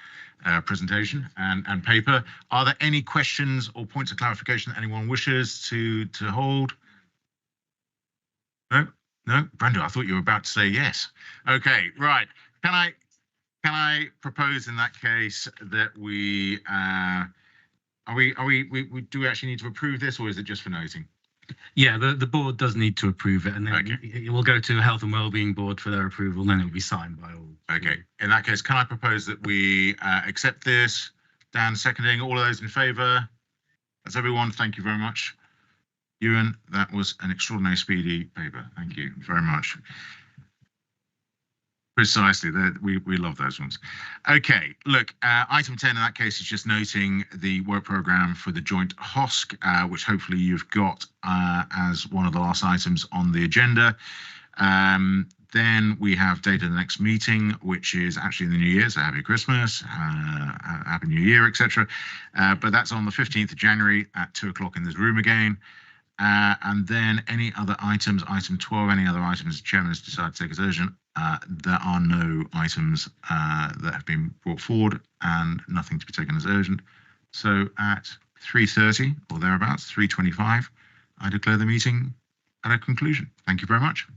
presentation and paper. Are there any questions or points of clarification that anyone wishes to hold? No, Brenda, I thought you were about to say yes. Okay, right. Can I propose in that case that we do we actually need to approve this, or is it just for noting? Yeah, the board does need to approve it, and then it will go to the Health and Wellbeing Board for their approval, and then it will be signed by all. Okay, in that case, can I propose that we accept this? Dan seconding. All of those in favour? That's everyone. Thank you very much. Ewan, that was an extraordinary speedy paper. Thank you very much. Precisely, we love those ones. Okay, look, item 10 in that case is just noting the work programme for the joint HOSC, which hopefully you've got as one of the last items on the agenda. Then we have date of the next meeting, which is actually in the new year, so happy Christmas, happy new year, etc. But that's on the 15th of January at 2 o'clock in this room again. And then any other items, item 12, any other items the chairman has decided to take as urgent. There are no items that have been brought forward and nothing to be taken as urgent. So at 3:30 or thereabouts, 3:25, I declare the meeting at a conclusion. Thank you very much.